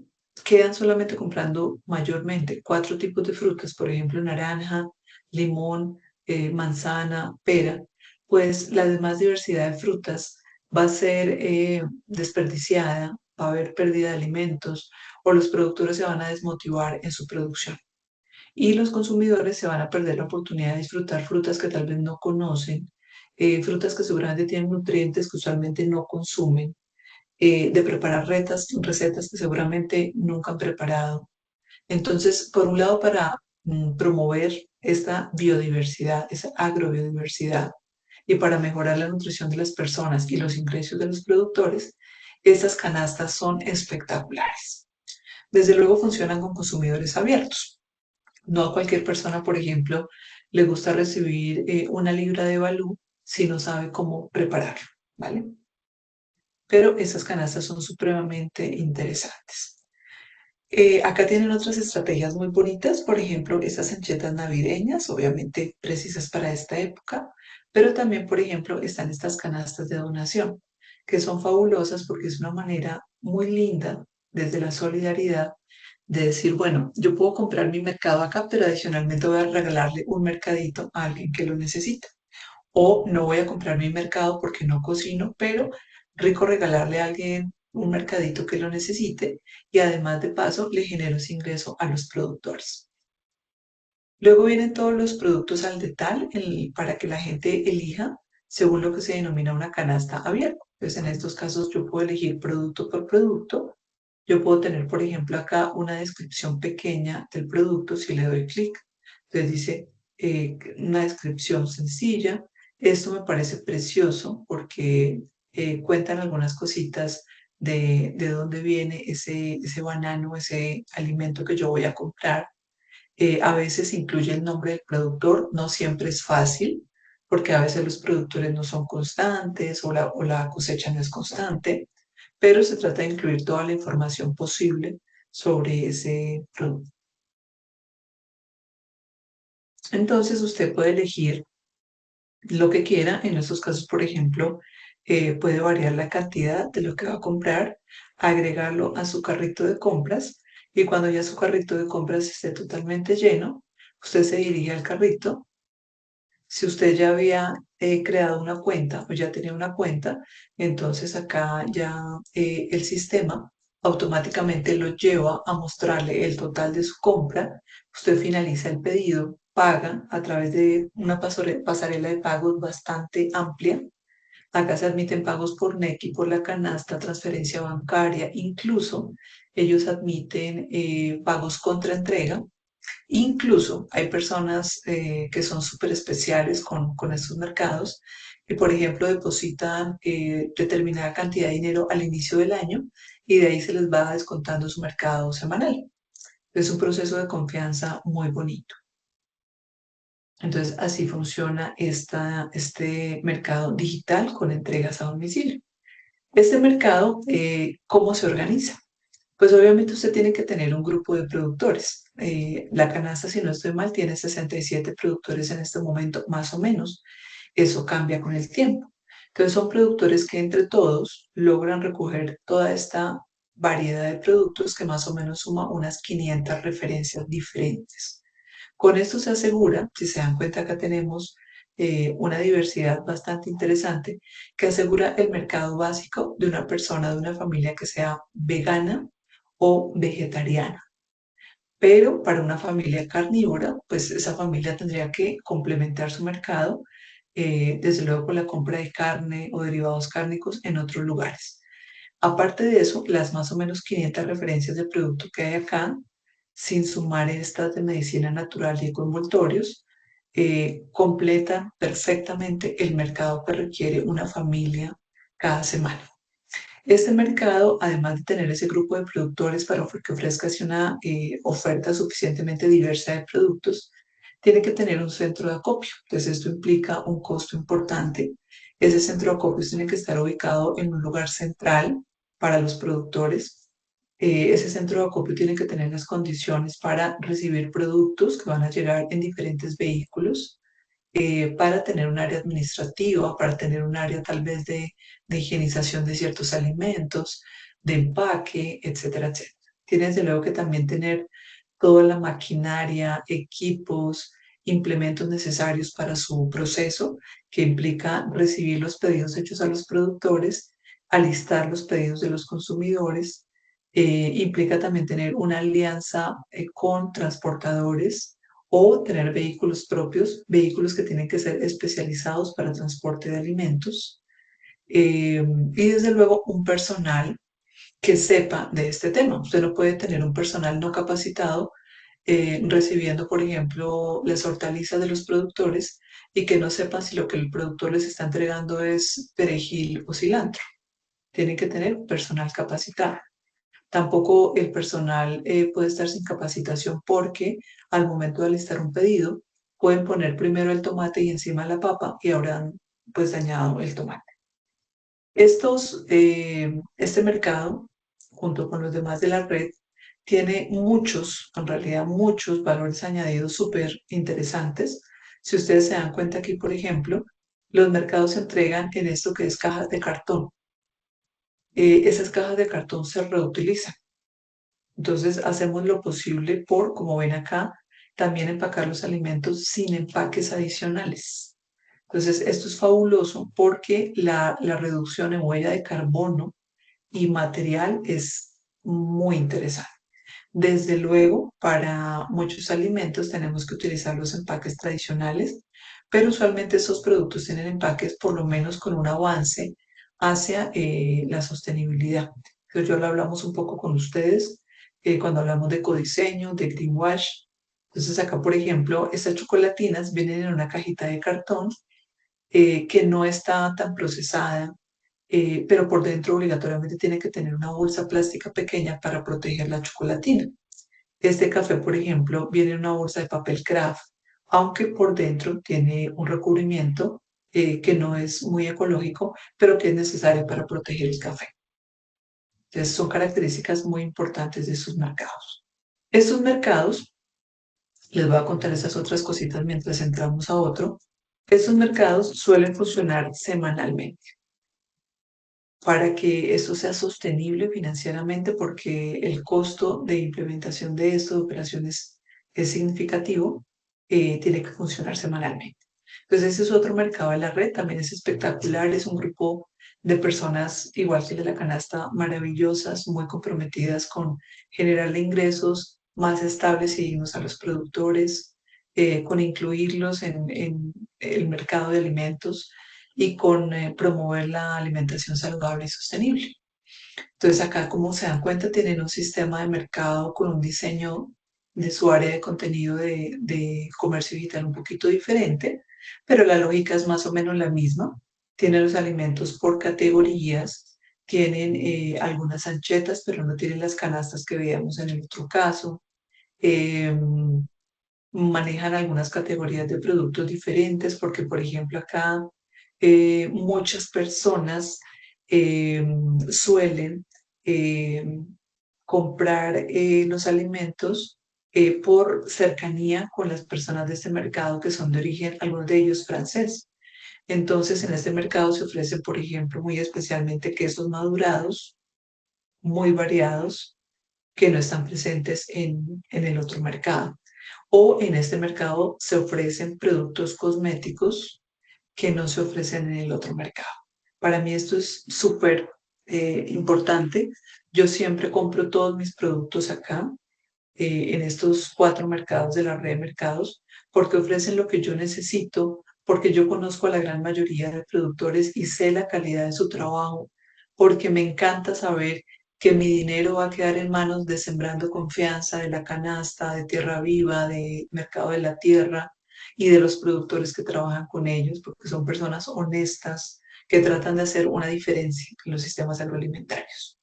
quedan solamente comprando mayormente 4 tipos de frutas, por ejemplo, naranja, limón, manzana, pera, pues la demás diversidad de frutas va a ser desperdiciada, va a haber pérdida de alimentos o los productores se van a desmotivar en su producción. Y los consumidores se van a perder la oportunidad de disfrutar frutas que tal vez no conocen, frutas que seguramente tienen nutrientes que usualmente no consumen, de preparar recetas que seguramente nunca han preparado. Entonces, por un lado, para promover esta biodiversidad, esa agrobiodiversidad, y para mejorar la nutrición de las personas y los ingresos de los productores, estas canastas son espectaculares. Desde luego funcionan con consumidores abiertos. No a cualquier persona, por ejemplo, le gusta recibir 1 libra de balú si no sabe cómo prepararlo, ¿vale? Pero esas canastas son supremamente interesantes. Acá tienen otras estrategias muy bonitas, por ejemplo, estas anchetas navideñas, obviamente precisas para esta época, pero también, por ejemplo, están estas canastas de donación, que son fabulosas porque es una manera muy linda desde la solidaridad de decir, bueno, yo puedo comprar mi mercado acá, pero adicionalmente voy a regalarle un mercadito a alguien que lo necesita. O no voy a comprar mi mercado porque no cocino, pero rico regalarle a alguien un mercadito que lo necesite y además de paso le genero ese ingreso a los productores. Luego vienen todos los productos al detalle para que la gente elija según lo que se denomina una canasta abierta. Entonces, en estos casos yo puedo elegir producto por producto. Yo puedo tener, por ejemplo, acá una descripción pequeña del producto si le doy clic. Entonces dice una descripción sencilla. Esto me parece precioso porque cuentan algunas cositas de dónde viene ese banano, ese alimento que yo voy a comprar. A veces incluye el nombre del productor, no siempre es fácil, porque a veces los productores no son constantes o la cosecha no es constante, pero se trata de incluir toda la información posible sobre ese producto. Entonces usted puede elegir lo que quiera. En estos casos, por ejemplo, puede variar la cantidad de lo que va a comprar, agregarlo a su carrito de compras y cuando ya su carrito de compras esté totalmente lleno, usted se dirige al carrito. Si usted ya había creado una cuenta o ya tenía una cuenta, entonces acá ya el sistema automáticamente lo lleva a mostrarle el total de su compra. Usted finaliza el pedido, paga a través de una pasarela de pagos bastante amplia. Acá se admiten pagos por NEC por la canasta, transferencia bancaria, incluso ellos admiten pagos contra entrega. Incluso hay personas que son súper especiales con estos mercados y, por ejemplo, depositan determinada cantidad de dinero al inicio del año y de ahí se les va descontando su mercado semanal. Es un proceso de confianza muy bonito. Entonces, así funciona este mercado digital con entregas a domicilio. Este mercado, ¿cómo se organiza? Pues obviamente usted tiene que tener un grupo de productores. La canasta, si no estoy mal, tiene 67 productores en este momento, más o menos. Eso cambia con el tiempo. Entonces son productores que entre todos logran recoger toda esta variedad de productos que más o menos suma unas 500 referencias diferentes. Con esto se asegura, si se dan cuenta, acá tenemos una diversidad bastante interesante que asegura el mercado básico de una persona, de una familia que sea vegana o vegetariana. Pero para una familia carnívora, pues esa familia tendría que complementar su mercado, desde luego con la compra de carne o derivados cárnicos en otros lugares. Aparte de eso, las más o menos 500 referencias de producto que hay acá, sin sumar estas de medicina natural y ecoenvoltorios, completan perfectamente el mercado que requiere una familia cada semana. Este mercado, además de tener ese grupo de productores para que ofrezca así una oferta suficientemente diversa de productos, tiene que tener un centro de acopio. Entonces, esto implica un costo importante. Ese centro de acopio tiene que estar ubicado en un lugar central para los productores. Ese centro de acopio tiene que tener las condiciones para recibir productos que van a llegar en diferentes vehículos, para tener un área administrativa, para tener un área tal vez de higienización de ciertos alimentos, de empaque, etcétera, etcétera. Tiene desde luego que también tener toda la maquinaria, equipos, implementos necesarios para su proceso, que implica recibir los pedidos hechos a los productores, alistar los pedidos de los consumidores, implica también tener una alianza con transportadores o tener vehículos propios, vehículos que tienen que ser especializados para transporte de alimentos, y desde luego un personal que sepa de este tema. Usted no puede tener un personal no capacitado recibiendo, por ejemplo, las hortalizas de los productores y que no sepan si lo que el productor les está entregando es perejil o cilantro. Tienen que tener personal capacitado. Tampoco el personal puede estar sin capacitación porque al momento de alistar un pedido pueden poner primero el tomate y encima la papa y habrán pues dañado el tomate. Este mercado, junto con los demás de la red, tiene muchos, en realidad muchos valores añadidos súper interesantes. Si ustedes se dan cuenta aquí, por ejemplo, los mercados se entregan en esto que es cajas de cartón. Esas cajas de cartón se reutilizan. Entonces hacemos lo posible por, como ven acá, también empacar los alimentos sin empaques adicionales. Entonces esto es fabuloso porque la reducción en huella de carbono y material es muy interesante. Desde luego, para muchos alimentos tenemos que utilizar los empaques tradicionales, pero usualmente estos productos tienen empaques por lo menos con un avance hacia la sostenibilidad. Entonces, yo lo hablamos un poco con ustedes cuando hablamos de ecodiseño, de greenwash. Entonces, acá, por ejemplo, estas chocolatinas vienen en una cajita de cartón que no está tan procesada, pero por dentro obligatoriamente tiene que tener una bolsa plástica pequeña para proteger la chocolatina. Este café, por ejemplo, viene en una bolsa de papel craft, aunque por dentro tiene un recubrimiento que no es muy ecológico, pero que es necesario para proteger el café. Entonces, son características muy importantes de sus mercados. Estos mercados, les voy a contar esas otras cositas mientras entramos a otro. Estos mercados suelen funcionar semanalmente para que esto sea sostenible financieramente, porque el costo de implementación de esto, de operaciones, es significativo, tiene que funcionar semanalmente. Entonces, ese es otro mercado de la red, también es espectacular, es un grupo de personas, igual que el de la canasta, maravillosas, muy comprometidas con generarle ingresos más estables y dignos a los productores, con incluirlos en el mercado de alimentos y con promover la alimentación saludable y sostenible. Entonces acá, como se dan cuenta, tienen un sistema de mercado con un diseño de su área de contenido de comercio digital un poquito diferente, pero la lógica es más o menos la misma. Tienen los alimentos por categorías, tienen algunas anchetas, pero no tienen las canastas que veíamos en el otro caso. Manejan algunas categorías de productos diferentes, porque por ejemplo acá muchas personas eh, suelen eh, comprar los alimentos por cercanía con las personas de este mercado que son de origen, algunos de ellos francés. Entonces en este mercado se ofrecen, por ejemplo, muy especialmente quesos madurados, muy variados, que no están presentes en el otro mercado. O en este mercado se ofrecen productos cosméticos que no se ofrecen en el otro mercado. Para mí esto es súper importante. Yo siempre compro todos mis productos acá, en estos 4 mercados de la red de mercados, porque ofrecen lo que yo necesito, porque yo conozco a la gran mayoría de productores y sé la calidad de su trabajo, porque me encanta saber que mi dinero va a quedar en manos de Sembrando Confianza, de La Canasta, de Tierra Viva, de Mercado de la Tierra y de los productores que trabajan con ellos, porque son personas honestas, que tratan de hacer una diferencia en los sistemas agroalimentarios.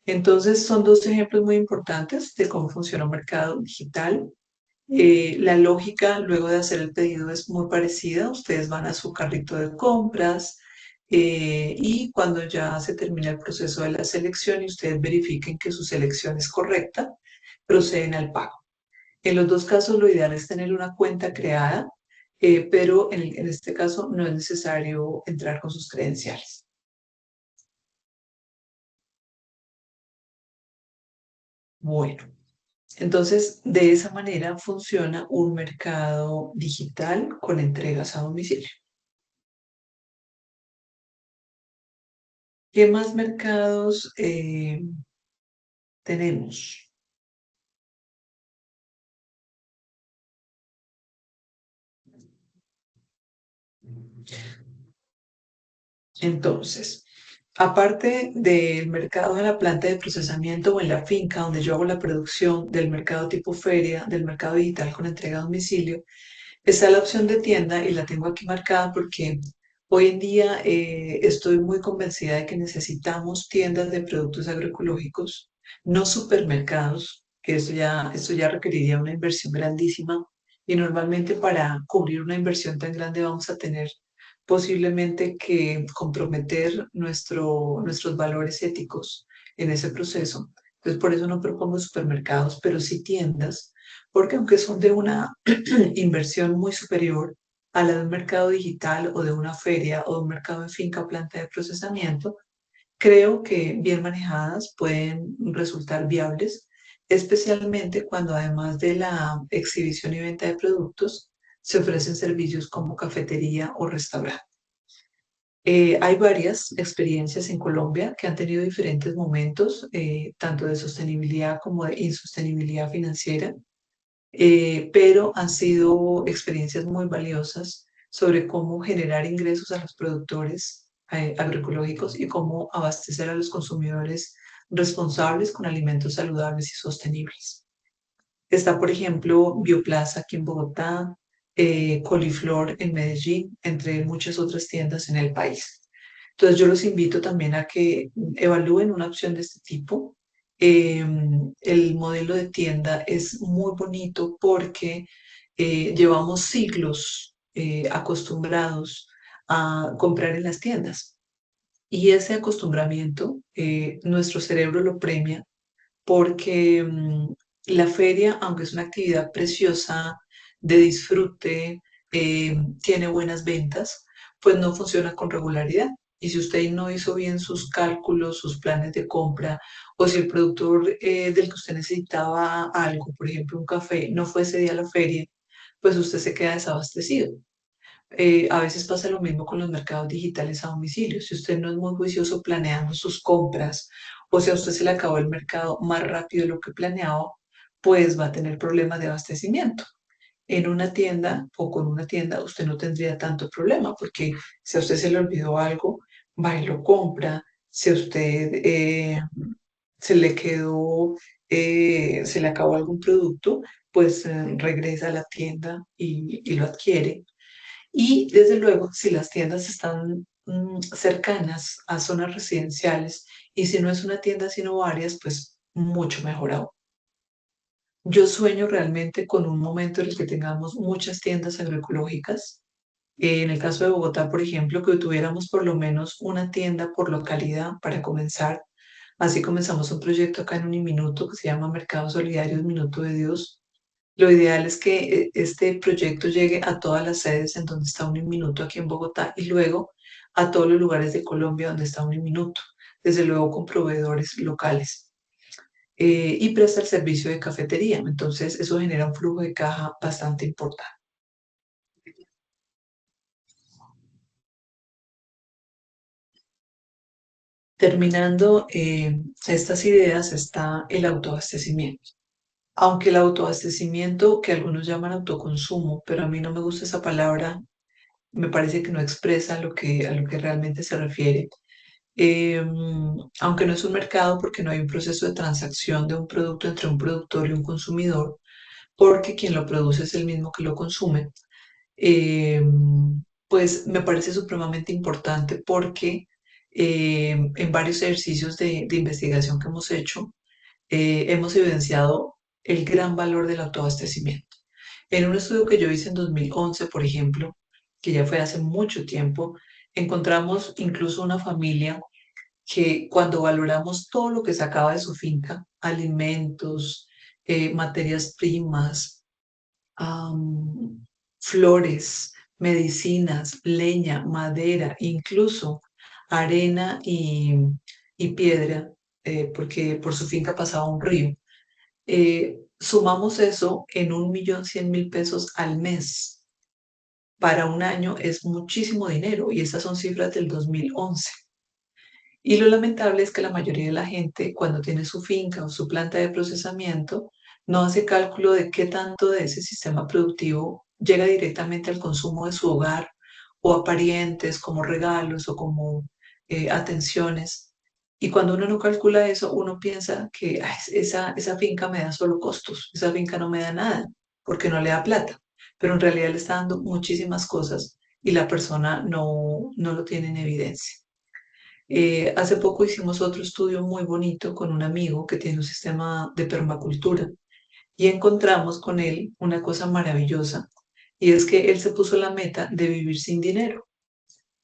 Entonces, son dos ejemplos muy importantes de cómo funciona un mercado digital. La lógica luego de hacer el pedido es muy parecida. Ustedes van a su carrito de compras y cuando ya se termina el proceso de la selección y ustedes verifiquen que su selección es correcta, proceden al pago. En los dos casos, lo ideal es tener una cuenta creada, pero en este caso no es necesario entrar con sus credenciales. Bueno, entonces de esa manera funciona un mercado digital con entregas a domicilio. ¿Qué más mercados tenemos? Entonces, aparte del mercado de la planta de procesamiento o en la finca donde yo hago la producción, del mercado tipo feria, del mercado digital con entrega a domicilio, está la opción de tienda y la tengo aquí marcada porque hoy en día estoy muy convencida de que necesitamos tiendas de productos agroecológicos, no supermercados, que eso ya requeriría una inversión grandísima y normalmente para cubrir una inversión tan grande vamos a tener posiblemente que comprometer nuestros valores éticos en ese proceso. Entonces, por eso no propongo supermercados, pero sí tiendas, porque aunque son de una inversión muy superior a la de un mercado digital o de una feria o de un mercado de finca o planta de procesamiento, creo que bien manejadas pueden resultar viables, especialmente cuando además de la exhibición y venta de productos, se ofrecen servicios como cafetería o restaurante. Hay varias experiencias en Colombia que han tenido diferentes momentos, tanto de sostenibilidad como de insostenibilidad financiera, pero han sido experiencias muy valiosas sobre cómo generar ingresos a los productores agroecológicos y cómo abastecer a los consumidores responsables con alimentos saludables y sostenibles. Está, por ejemplo, Bioplaza aquí en Bogotá, Coliflor en Medellín, entre muchas otras tiendas en el país. Entonces yo los invito también a que evalúen una opción de este tipo. Eh, el modelo de tienda es muy bonito porque llevamos siglos acostumbrados a comprar en las tiendas y ese acostumbramiento nuestro cerebro lo premia porque la feria, aunque es una actividad preciosa de disfrute, tiene buenas ventas, pues no funciona con regularidad. Y si usted no hizo bien sus cálculos, sus planes de compra, o si el productor del que usted necesitaba algo, por ejemplo un café, no fue ese día a la feria, pues usted se queda desabastecido. A veces pasa lo mismo con los mercados digitales a domicilio. Si usted no es muy juicioso planeando sus compras o si a usted se le acabó el mercado más rápido de lo que planeaba, pues va a tener problemas de abastecimiento. En una tienda o con una tienda usted no tendría tanto problema porque si a usted se le olvidó algo, va y lo compra. Si a usted se le quedó, se le acabó algún producto, pues regresa a la tienda y lo adquiere. Y desde luego, si las tiendas están cercanas a zonas residenciales y si no es una tienda sino varias, pues mucho mejor aún. Yo sueño realmente con un momento en el que tengamos muchas tiendas agroecológicas. En el caso de Bogotá, por ejemplo, que tuviéramos por lo menos una tienda por localidad para comenzar. Así comenzamos un proyecto acá en Uniminuto que se llama Mercados Solidarios Minuto de Dios. Lo ideal es que este proyecto llegue a todas las sedes en donde está Uniminuto aquí en Bogotá y luego a todos los lugares de Colombia donde está Uniminuto, desde luego con proveedores locales. Y presta el servicio de cafetería. Entonces, eso genera un flujo de caja bastante importante. Terminando estas ideas está el autoabastecimiento. Aunque el autoabastecimiento, que algunos llaman autoconsumo, pero a mí no me gusta esa palabra, me parece que no expresa a lo que realmente se refiere. Eh, Aunque no es un mercado porque no hay un proceso de transacción de un producto entre un productor y un consumidor, porque quien lo produce es el mismo que lo consume. Eh, Pues me parece supremamente importante porque en varios ejercicios de investigación que hemos hecho, hemos evidenciado el gran valor del autoabastecimiento. En un estudio que yo hice en 2011, por ejemplo, que ya fue hace mucho tiempo, encontramos incluso una familia que cuando valoramos todo lo que sacaba de su finca, alimentos, materias primas, flores, medicinas, leña, madera, incluso arena y piedra, porque por su finca pasaba un río. Sumamos eso en 1.100.000 pesos al mes. Para un año es muchísimo dinero y estas son cifras del 2011. Y lo lamentable es que la mayoría de la gente, cuando tiene su finca o su planta de procesamiento, no hace cálculo de qué tanto de ese sistema productivo llega directamente al consumo de su hogar o a parientes como regalos o como atenciones. Y cuando uno no calcula eso, uno piensa que "Ay, esa finca me da solo costos, esa finca no me da nada porque no le da plata, pero en realidad le está dando muchísimas cosas y la persona no lo tiene en evidencia. Hace poco hicimos otro estudio muy bonito con un amigo que tiene un sistema de permacultura y encontramos con él una cosa maravillosa y es que él se puso la meta de vivir sin dinero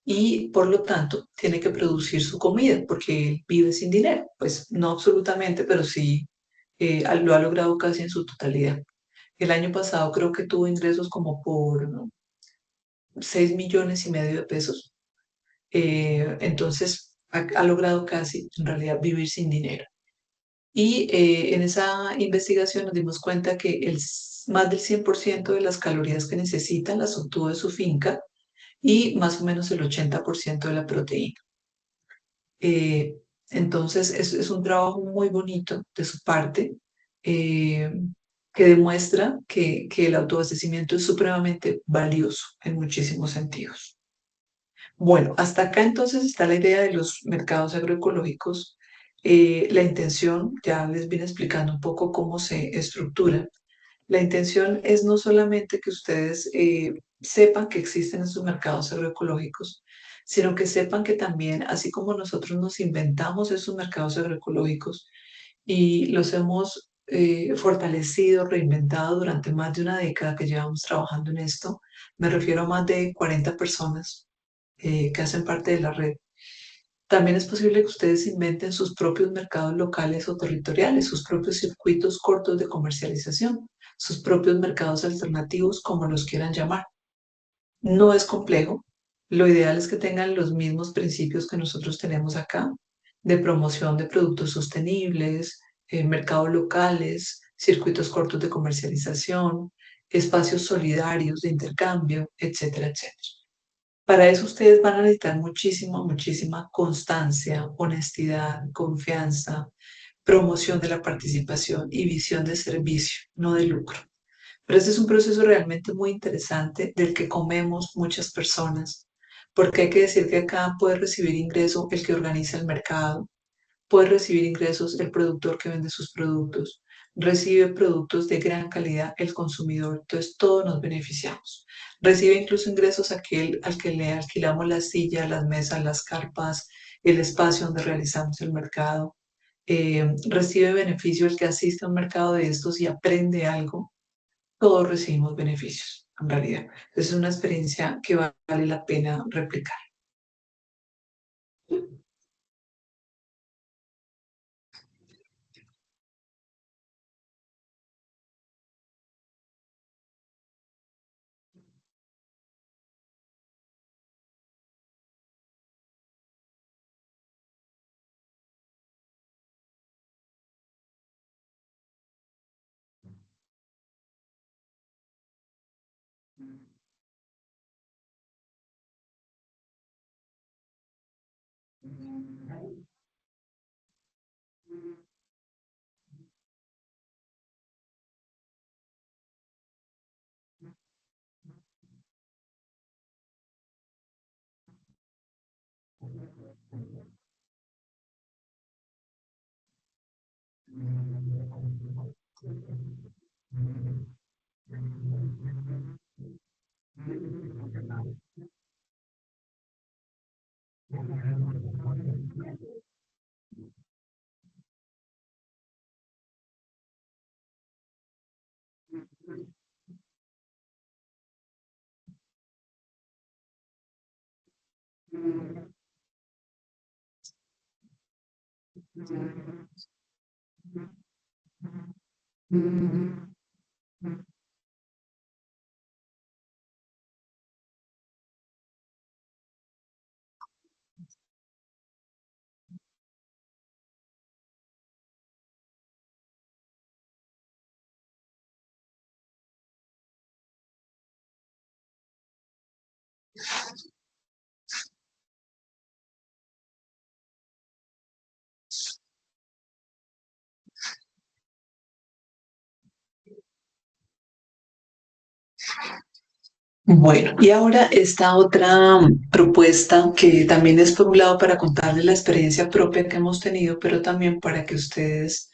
y por lo tanto tiene que producir su comida porque él vive sin dinero. Pues no absolutamente, pero sí lo ha logrado casi en su totalidad. El año pasado creo que tuvo ingresos como por, ¿no?, 6,5 millones de pesos. Entonces ha logrado casi en realidad vivir sin dinero. Y en esa investigación nos dimos cuenta que más del 100% de las calorías que necesitan las obtuvo de su finca y más o menos el 80% de la proteína. Eh, entonces es un trabajo muy bonito de su parte, eh, que demuestra que el autoabastecimiento es supremamente valioso en muchísimos sentidos. Bueno, hasta acá entonces está la idea de los mercados agroecológicos. La intención, ya les vine explicando un poco cómo se estructura. La intención es no solamente que ustedes sepan que existen esos mercados agroecológicos, sino que sepan que también, así como nosotros nos inventamos esos mercados agroecológicos y los hemos fortalecido, reinventado durante más de una década que llevamos trabajando en esto, me refiero a más de 40 personas que hacen parte de la red. También es posible que ustedes inventen sus propios mercados locales o territoriales, sus propios circuitos cortos de comercialización, sus propios mercados alternativos, como los quieran llamar. No es complejo. Lo ideal es que tengan los mismos principios que nosotros tenemos acá, de promoción de productos sostenibles, mercados locales, circuitos cortos de comercialización, espacios solidarios de intercambio, etcétera, etcétera. Para eso ustedes van a necesitar muchísima constancia, honestidad, confianza, promoción de la participación y visión de servicio, no de lucro. Pero este es un proceso realmente muy interesante del que comemos muchas personas, porque hay que decir que acá puede recibir ingreso el que organiza el mercado, puede recibir ingresos el productor que vende sus productos, recibe productos de gran calidad el consumidor, entonces todos nos beneficiamos. Recibe incluso ingresos aquel al que le alquilamos las sillas, las mesas, las carpas, el espacio donde realizamos el mercado. Recibe beneficio el que asiste a un mercado de estos y aprende algo. Todos recibimos beneficios, en realidad. Entonces es una experiencia que vale la pena replicar. Bueno, y ahora esta otra propuesta que también es por un lado para contarles la experiencia propia que hemos tenido, pero también para que ustedes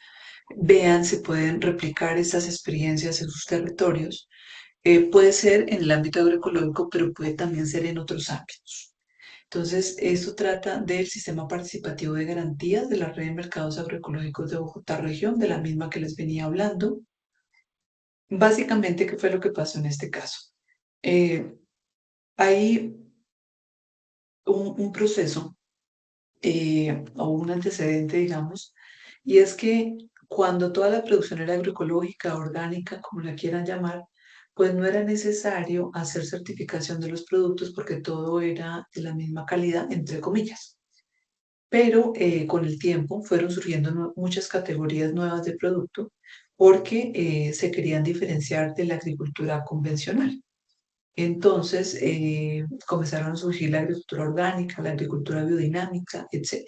vean si pueden replicar estas experiencias en sus territorios. Puede ser en el ámbito agroecológico, pero puede también ser en otros ámbitos. Entonces, esto trata del sistema participativo de garantías de la red de mercados agroecológicos de Bogotá región, de la misma que les venía hablando. Básicamente, ¿qué fue lo que pasó en este caso? Eh, Hay un proceso o un antecedente, digamos, y es que cuando toda la producción era agroecológica, orgánica, como la quieran llamar, pues no era necesario hacer certificación de los productos porque todo era de la misma calidad, entre comillas. Pero con el tiempo fueron surgiendo muchas categorías nuevas de producto porque se querían diferenciar de la agricultura convencional. Entonces comenzaron a surgir la agricultura orgánica, la agricultura biodinámica, etc.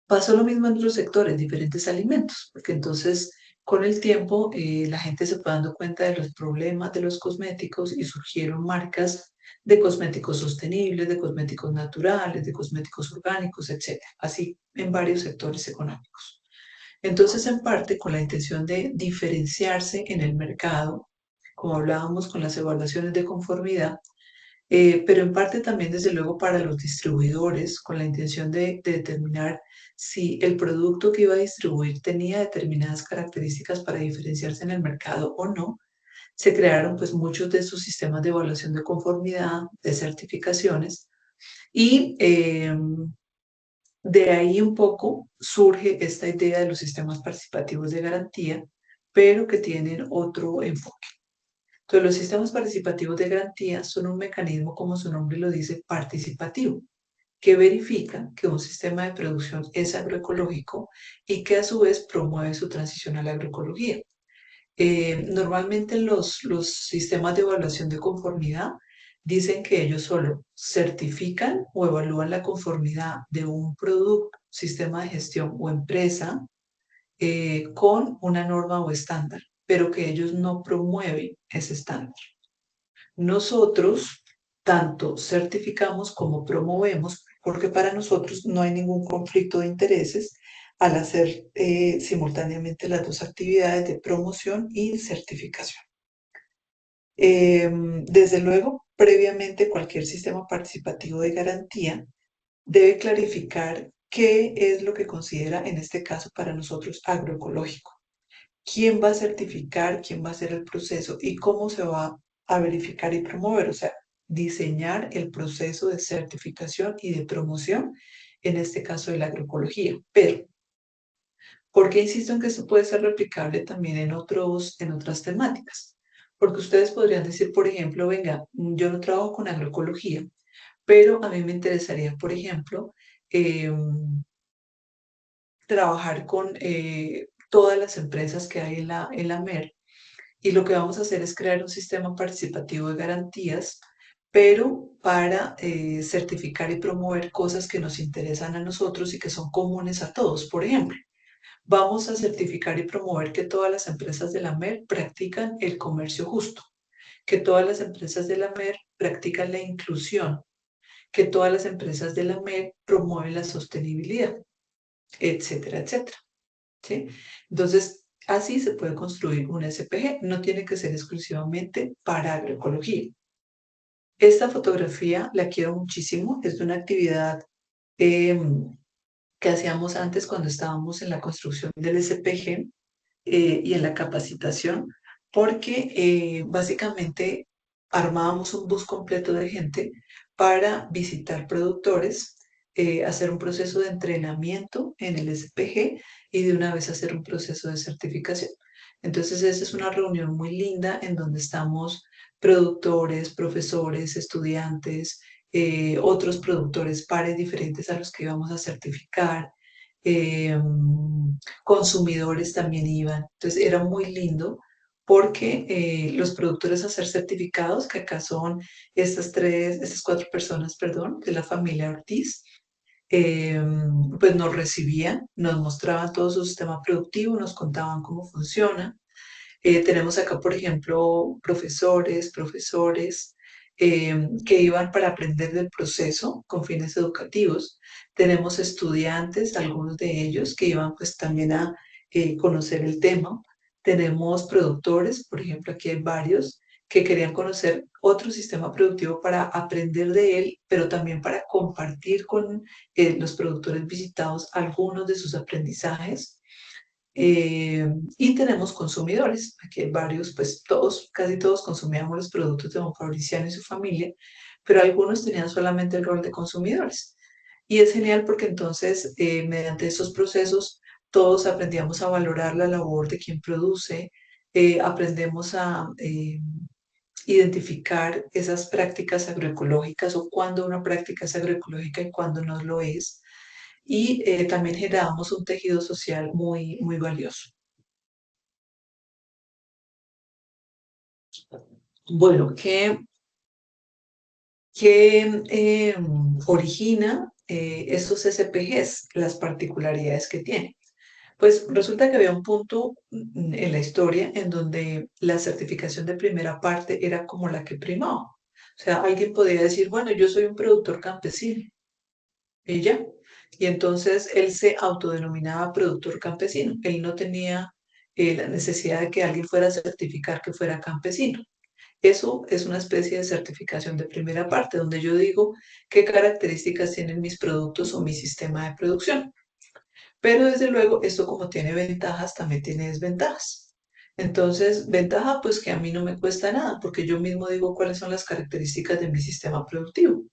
Pasó lo mismo en otros sectores, diferentes alimentos, porque entonces con el tiempo la gente se fue dando cuenta de los problemas de los cosméticos y surgieron marcas de cosméticos sostenibles, de cosméticos naturales, de cosméticos orgánicos, etc. Así en varios sectores económicos. Entonces, en parte con la intención de diferenciarse en el mercado, como hablábamos con las evaluaciones de conformidad, pero en parte también, desde luego, para los distribuidores, con la intención de determinar si el producto que iba a distribuir tenía determinadas características para diferenciarse en el mercado o no, se crearon pues muchos de esos sistemas de evaluación de conformidad, de certificaciones, y de ahí un poco surge esta idea de los sistemas participativos de garantía, pero que tienen otro enfoque. Entonces, los sistemas participativos de garantía son un mecanismo, como su nombre lo dice, participativo, que verifica que un sistema de producción es agroecológico y que a su vez promueve su transición a la agroecología. Normalmente los sistemas de evaluación de conformidad dicen que ellos solo certifican o evalúan la conformidad de un producto, sistema de gestión o empresa con una norma o estándar, pero que ellos no promueven ese estándar. Nosotros tanto certificamos como promovemos, porque para nosotros no hay ningún conflicto de intereses al hacer simultáneamente las dos actividades de promoción y certificación. Desde luego, previamente cualquier sistema participativo de garantía debe clarificar qué es lo que considera en este caso para nosotros agroecológico. ¿Quién va a certificar, quién va a hacer el proceso y cómo se va a verificar y promover? O sea, diseñar el proceso de certificación y de promoción, en este caso de la agroecología. Pero, ¿por qué insisto en que esto puede ser replicable también en otras temáticas? Porque ustedes podrían decir, por ejemplo, venga, yo no trabajo con agroecología, pero a mí me interesaría, por ejemplo, trabajar con todas las empresas que hay en la MER. Y lo que vamos a hacer es crear un sistema participativo de garantías, pero para certificar y promover cosas que nos interesan a nosotros y que son comunes a todos. Por ejemplo, vamos a certificar y promover que todas las empresas de la MER practican el comercio justo, que todas las empresas de la MER practican la inclusión, que todas las empresas de la MER promueven la sostenibilidad, etcétera, etcétera. ¿Sí? Entonces, así se puede construir un SPG, no tiene que ser exclusivamente para agroecología. Esta fotografía la quiero muchísimo, es de una actividad eh, que hacíamos antes cuando estábamos en la construcción del SPG y en la capacitación, porque básicamente armábamos un bus completo de gente para visitar productores, hacer un proceso de entrenamiento en el SPG y de una vez hacer un proceso de certificación. Entonces, esa es una reunión muy linda en donde estamos productores, profesores, estudiantes, otros productores pares diferentes a los que íbamos a certificar, eh, consumidores también iban. Entonces era muy lindo porque los productores a ser certificados, que acá son estas cuatro personas, perdón, de la familia Ortiz, eh, pues nos recibían, nos mostraban todo su sistema productivo, nos contaban cómo funciona. Tenemos acá, por ejemplo, profesores que iban para aprender del proceso con fines educativos. Tenemos estudiantes, algunos de ellos, que iban pues también a conocer el tema. Tenemos productores, por ejemplo, aquí hay varios que querían conocer otro sistema productivo para aprender de él, pero también para compartir con los productores visitados algunos de sus aprendizajes. Y tenemos consumidores, aquí hay varios, pues todos, casi todos consumíamos los productos de don Fabriciano y su familia, pero algunos tenían solamente el rol de consumidores. Y es genial porque entonces, mediante esos procesos, todos aprendíamos a valorar la labor de quien produce, aprendemos a identificar esas prácticas agroecológicas o cuándo una práctica es agroecológica y cuándo no lo es. Y también generamos un tejido social muy valioso. Bueno, ¿qué origina estos SPGs, las particularidades que tienen? Pues resulta que había un punto en la historia en donde la certificación de primera parte era como la que primaba. O sea, alguien podía decir, bueno, yo soy un productor campesino, y ya. Y entonces él se autodenominaba productor campesino. Él no tenía la necesidad de que alguien fuera a certificar que fuera campesino. Eso es una especie de certificación de primera parte, donde yo digo qué características tienen mis productos o mi sistema de producción. Pero desde luego, esto como tiene ventajas, también tiene desventajas. Entonces, ventaja, pues que a mí no me cuesta nada, porque yo mismo digo cuáles son las características de mi sistema productivo.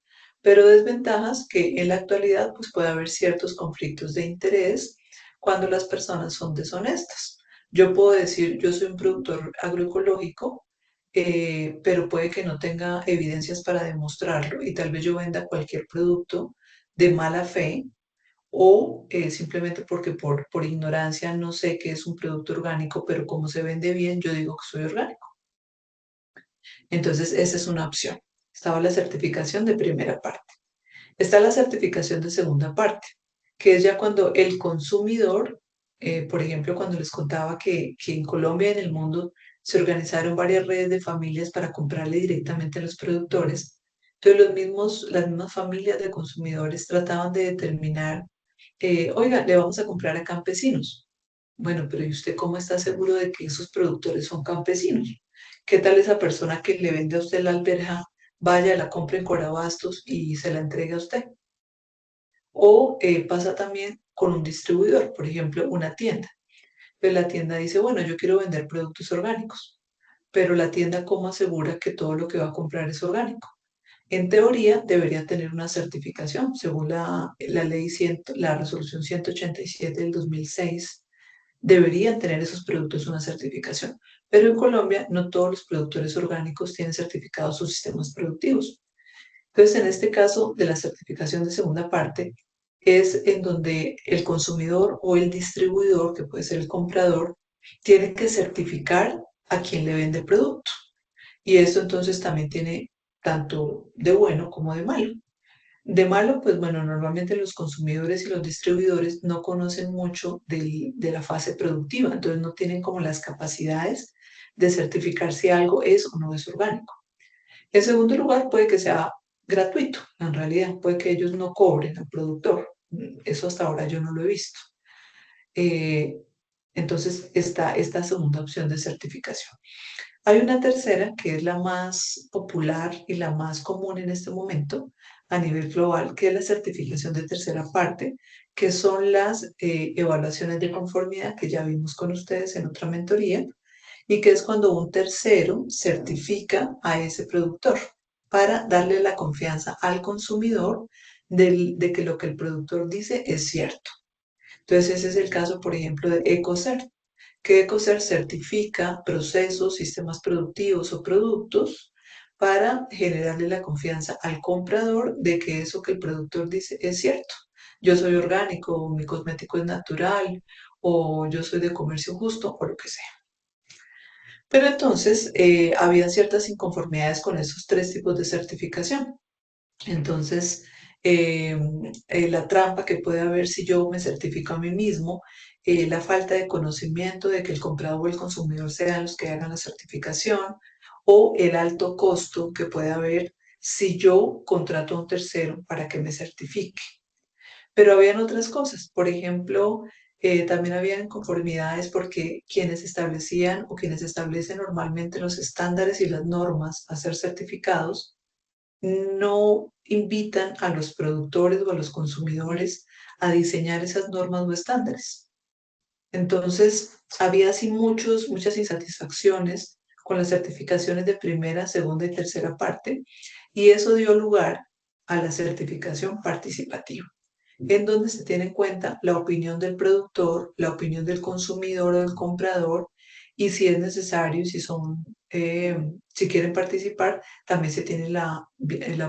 Pero desventajas que en la actualidad, pues puede haber ciertos conflictos de interés cuando las personas son deshonestas. Yo puedo decir, yo soy un productor agroecológico, pero puede que no tenga evidencias para demostrarlo y tal vez yo venda cualquier producto de mala fe o simplemente porque por ignorancia no sé qué es un producto orgánico, pero como se vende bien, yo digo que soy orgánico. Entonces, esa es una opción. Estaba la certificación de primera parte. Está la certificación de segunda parte, que es ya cuando el consumidor, por ejemplo, cuando les contaba que en Colombia y en el mundo se organizaron varias redes de familias para comprarle directamente a los productores. Entonces, las mismas familias de consumidores trataban de determinar oiga, le vamos a comprar a campesinos. Bueno, pero ¿y usted cómo está seguro de que esos productores son campesinos? ¿Qué tal esa persona que le vende a usted la alberja, vaya, la compre en Corabastos y se la entregue a usted? O pasa también con un distribuidor, por ejemplo, una tienda. Pues la tienda dice, bueno, yo quiero vender productos orgánicos, pero la tienda ¿cómo asegura que todo lo que va a comprar es orgánico? En teoría debería tener una certificación, según la ley 100, la resolución 187 del 2006, deberían tener esos productos una certificación. Pero en Colombia no todos los productores orgánicos tienen certificados sus sistemas productivos. Entonces, en este caso de la certificación de segunda parte, es en donde el consumidor o el distribuidor, que puede ser el comprador, tiene que certificar a quien le vende el producto. Y esto entonces también tiene tanto de bueno como de malo. De malo, pues bueno, normalmente los consumidores y los distribuidores no conocen mucho de la fase productiva, entonces no tienen como las capacidades de certificar si algo es o no es orgánico. En segundo lugar, puede que sea gratuito, en realidad, puede que ellos no cobren al productor. Eso hasta ahora yo no lo he visto. Eh, entonces está esta segunda opción de certificación. Hay una tercera que es la más popular y la más común en este momento a nivel global, que es la certificación de tercera parte, que son las evaluaciones de conformidad que ya vimos con ustedes en otra mentoría, y que es cuando un tercero certifica a ese productor para darle la confianza al consumidor de que lo que el productor dice es cierto. Entonces, ese es el caso, por ejemplo, de EcoCert, que EcoCert certifica procesos, sistemas productivos o productos para generarle la confianza al comprador de que eso que el productor dice es cierto. Yo soy orgánico, o mi cosmético es natural, o yo soy de comercio justo, o lo que sea. Pero entonces había ciertas inconformidades con esos tres tipos de certificación. Entonces, eh, la trampa que puede haber si yo me certifico a mí mismo, la falta de conocimiento de que el comprador o el consumidor sean los que hagan la certificación, o el alto costo que puede haber si yo contrato a un tercero para que me certifique. Pero habían otras cosas, por ejemplo, también habían inconformidades porque quienes establecían o quienes establecen normalmente los estándares y las normas a ser certificados, no invitan a los productores o a los consumidores a diseñar esas normas o estándares. Entonces, había así muchas insatisfacciones con las certificaciones de primera, segunda y tercera parte, y eso dio lugar a la certificación participativa, en donde se tiene en cuenta la opinión del productor, la opinión del consumidor o del comprador, y si es necesario, si quieren participar, también se tiene la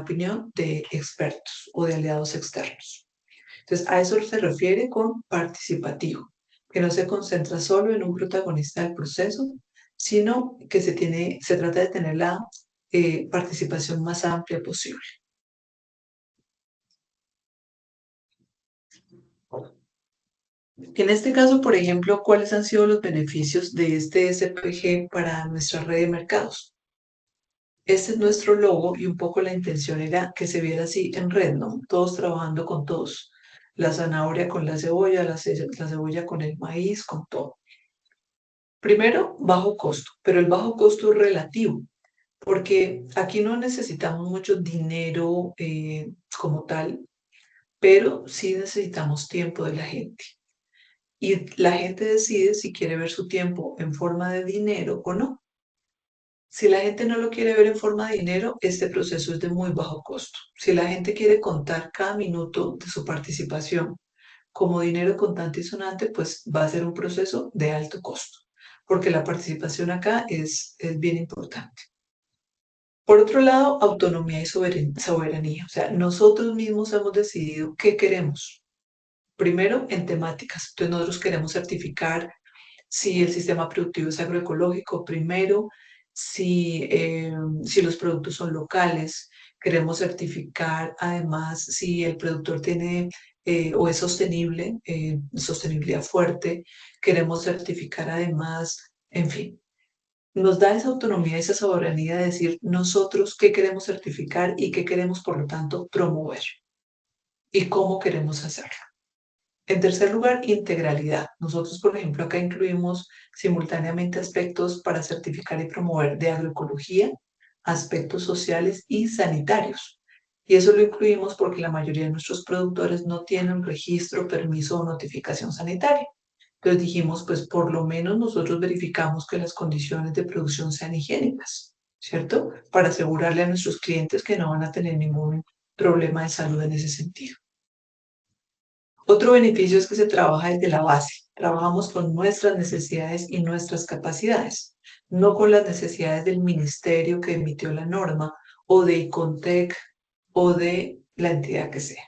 opinión de expertos o de aliados externos. Entonces, a eso se refiere con participativo, que no se concentra solo en un protagonista del proceso, sino que se trata de tener la participación más amplia posible. En este caso, por ejemplo, ¿cuáles han sido los beneficios de este SPG para nuestra red de mercados? Este es nuestro logo y un poco la intención era que se viera así en red, ¿no? Todos trabajando con todos. La zanahoria con la cebolla, la cebolla con el maíz, con todo. Primero, bajo costo, pero el bajo costo es relativo, porque aquí no necesitamos mucho dinero como tal, pero sí necesitamos tiempo de la gente. Y la gente decide si quiere ver su tiempo en forma de dinero o no. Si la gente no lo quiere ver en forma de dinero, este proceso es de muy bajo costo. Si la gente quiere contar cada minuto de su participación como dinero contante y sonante, pues va a ser un proceso de alto costo, porque la participación acá es bien importante. Por otro lado, autonomía y soberanía. O sea, nosotros mismos hemos decidido qué queremos. Primero, en temáticas. Entonces, nosotros queremos certificar si el sistema productivo es agroecológico primero, si los productos son locales. Queremos certificar además si el productor tiene o es sostenible, sostenibilidad fuerte. Queremos certificar además, en fin, nos da esa autonomía, esa soberanía de decir nosotros qué queremos certificar y qué queremos, por lo tanto, promover y cómo queremos hacerlo. En tercer lugar, integralidad. Nosotros, por ejemplo, acá incluimos simultáneamente aspectos para certificar y promover de agroecología, aspectos sociales y sanitarios. Y eso lo incluimos porque la mayoría de nuestros productores no tienen registro, permiso o notificación sanitaria. Entonces dijimos, pues por lo menos nosotros verificamos que las condiciones de producción sean higiénicas, ¿cierto? Para asegurarle a nuestros clientes que no van a tener ningún problema de salud en ese sentido. Otro beneficio es que se trabaja desde la base. Trabajamos con nuestras necesidades y nuestras capacidades, no con las necesidades del ministerio que emitió la norma o de ICONTEC o de la entidad que sea.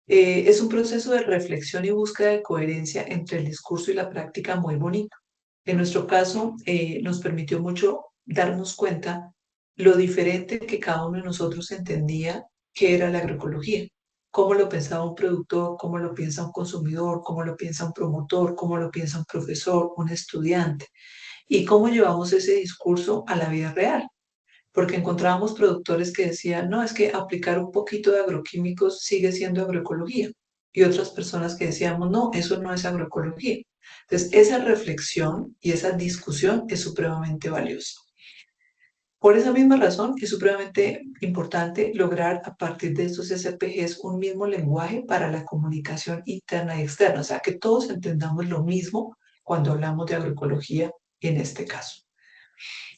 Es un proceso de reflexión y búsqueda de coherencia entre el discurso y la práctica muy bonito. En nuestro caso, nos permitió mucho darnos cuenta lo diferente que cada uno de nosotros entendía que era la agroecología, cómo lo pensaba un productor, cómo lo piensa un consumidor, cómo lo piensa un promotor, cómo lo piensa un profesor, un estudiante, y cómo llevamos ese discurso a la vida real, porque encontrábamos productores que decían, no, es que aplicar un poquito de agroquímicos sigue siendo agroecología, y otras personas que decíamos, no, eso no es agroecología. Entonces, esa reflexión y esa discusión es supremamente valiosa. Por esa misma razón, es supremamente importante lograr a partir de estos SPGs un mismo lenguaje para la comunicación interna y externa, o sea, que todos entendamos lo mismo cuando hablamos de agroecología en este caso.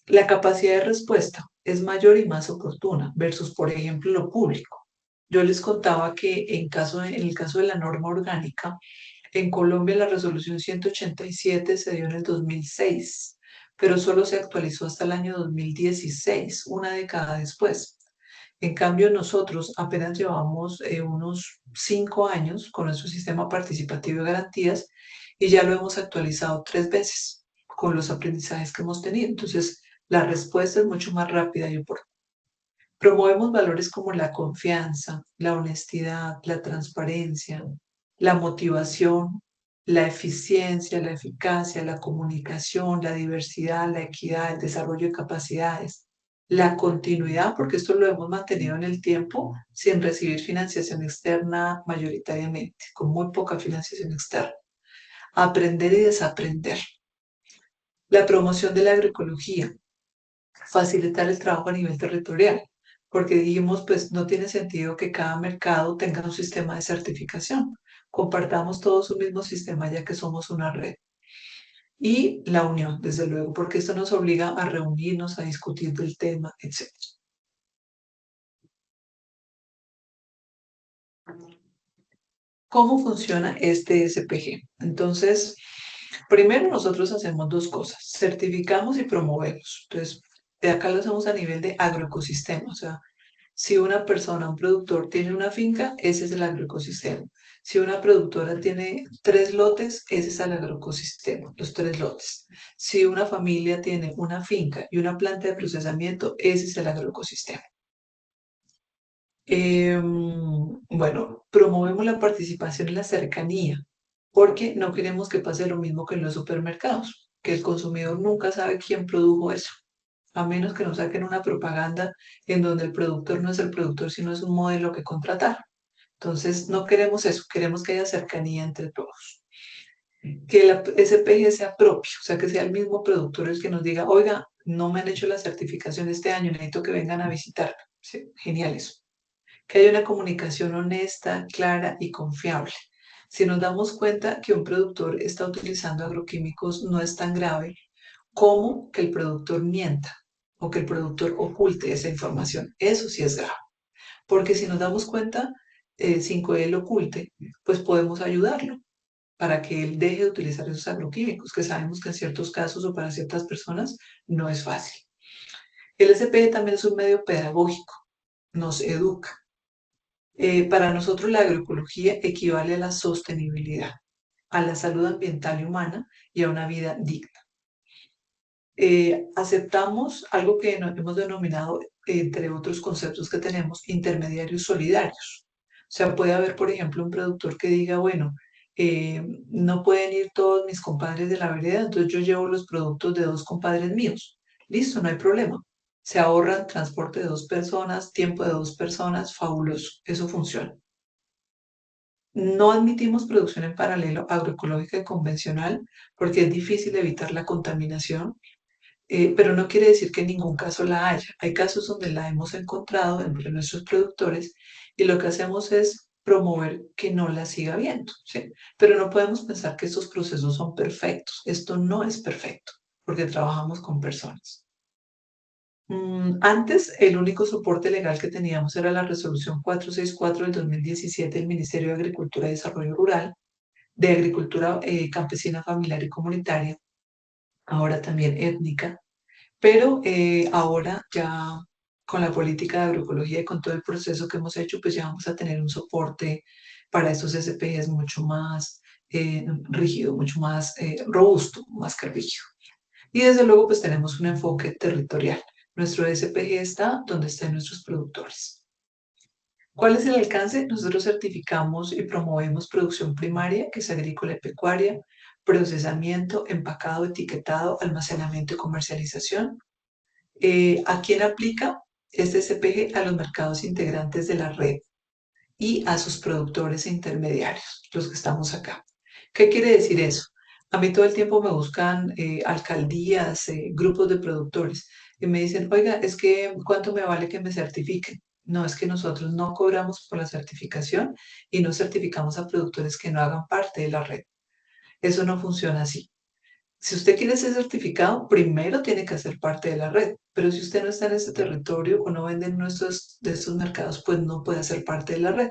La capacidad de respuesta es mayor y más oportuna versus, por ejemplo, lo público. Yo les contaba que en el caso de la norma orgánica, en Colombia la resolución 187 se dio en el 2006, pero solo se actualizó hasta el año 2016, una década después. En cambio, nosotros apenas llevamos unos 5 años con nuestro sistema participativo de garantías y ya lo hemos actualizado 3 veces con los aprendizajes que hemos tenido. Entonces, la respuesta es mucho más rápida y oportuna. Promovemos valores como la confianza, la honestidad, la transparencia, la motivación, la eficiencia, la eficacia, la comunicación, la diversidad, la equidad, el desarrollo de capacidades, la continuidad, porque esto lo hemos mantenido en el tiempo sin recibir financiación externa mayoritariamente, con muy poca financiación externa. Aprender y desaprender. La promoción de la agroecología, facilitar el trabajo a nivel territorial, porque dijimos, pues no tiene sentido que cada mercado tenga un sistema de certificación. Compartamos todos un mismo sistema ya que somos una red. Y la unión, desde luego, porque esto nos obliga a reunirnos, a discutir del tema, etc. ¿Cómo funciona este SPG? Entonces, primero nosotros hacemos dos cosas, certificamos y promovemos. Entonces, de acá lo hacemos a nivel de agroecosistema, o sea, si una persona, un productor tiene una finca, ese es el agroecosistema. Si una productora tiene 3 lotes, ese es el agroecosistema, los 3 lotes. Si una familia tiene una finca y una planta de procesamiento, ese es el agroecosistema. Bueno, promovemos la participación en la cercanía, porque no queremos que pase lo mismo que en los supermercados, que el consumidor nunca sabe quién produjo eso, a menos que nos saquen una propaganda en donde el productor no es el productor, sino es un modelo que contratar. Entonces, no queremos eso, queremos que haya cercanía entre todos. Que el SPG sea propio, o sea, que sea el mismo productor el que nos diga, oiga, no me han hecho la certificación este año, necesito que vengan a visitarme. Sí, genial eso. Que haya una comunicación honesta, clara y confiable. Si nos damos cuenta que un productor está utilizando agroquímicos, no es tan grave como que el productor mienta o que el productor oculte esa información. Eso sí es grave, porque si nos damos cuenta, sin que él oculte, pues podemos ayudarlo para que él deje de utilizar esos agroquímicos, que sabemos que en ciertos casos o para ciertas personas no es fácil. El SPG también es un medio pedagógico, nos educa. Para nosotros la agroecología equivale a la sostenibilidad, a la salud ambiental y humana y a una vida digna. Aceptamos algo que hemos denominado, entre otros conceptos que tenemos, intermediarios solidarios. O sea, puede haber, por ejemplo, un productor que diga, bueno, no pueden ir todos mis compadres de la vereda, entonces yo llevo los productos de 2 compadres míos. Listo, no hay problema. Se ahorran transporte de 2 personas, tiempo de 2 personas, fabuloso, eso funciona. No admitimos producción en paralelo agroecológica y convencional porque es difícil evitar la contaminación, pero no quiere decir que en ningún caso la haya. Hay casos donde la hemos encontrado entre nuestros productores y lo que hacemos es promover que no la siga habiendo, ¿sí? Pero no podemos pensar que estos procesos son perfectos. Esto no es perfecto porque trabajamos con personas. Antes, el único soporte legal que teníamos era la resolución 464 del 2017 del Ministerio de Agricultura y Desarrollo Rural, de Agricultura Campesina, Familiar y Comunitaria, ahora también étnica, pero ahora ya con la política de agroecología y con todo el proceso que hemos hecho, pues ya vamos a tener un soporte para estos SPGs mucho más rígido, mucho más robusto, más que rígido. Y desde luego, pues tenemos un enfoque territorial. Nuestro SPG está donde están nuestros productores. ¿Cuál es el alcance? Nosotros certificamos y promovemos producción primaria, que es agrícola y pecuaria, procesamiento, empacado, etiquetado, almacenamiento y comercialización. ¿A quién aplica este SPG? A los mercados integrantes de la red y a sus productores e intermediarios, los que estamos acá. ¿Qué quiere decir eso? A mí todo el tiempo me buscan alcaldías, grupos de productores y me dicen, oiga, es que ¿cuánto me vale que me certifiquen? No, es que nosotros no cobramos por la certificación y no certificamos a productores que no hagan parte de la red. Eso no funciona así. Si usted quiere ser certificado, primero tiene que hacer parte de la red, pero si usted no está en ese territorio o no vende en nuestros de estos mercados, pues no puede hacer parte de la red.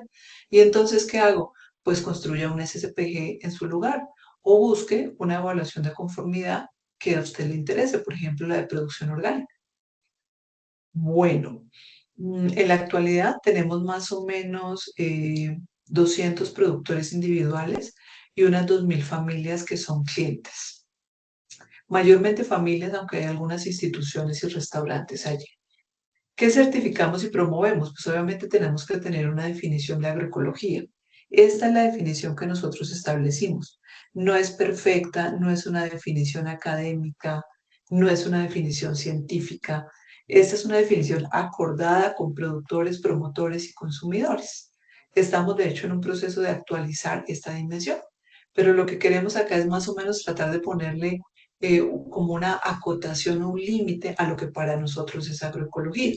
Y entonces, ¿qué hago? Pues construya un SSPG en su lugar o busque una evaluación de conformidad que a usted le interese, por ejemplo, la de producción orgánica. Bueno, en la actualidad tenemos más o menos 200 productores individuales y unas 2.000 familias que son clientes. Mayormente familias, aunque hay algunas instituciones y restaurantes allí. ¿Qué certificamos y promovemos? Pues obviamente tenemos que tener una definición de agroecología. Esta es la definición que nosotros establecimos. No es perfecta, no es una definición académica, no es una definición científica. Esta es una definición acordada con productores, promotores y consumidores. Estamos de hecho en un proceso de actualizar esta dimensión, pero lo que queremos acá es más o menos tratar de ponerle como una acotación o un límite a lo que para nosotros es agroecología.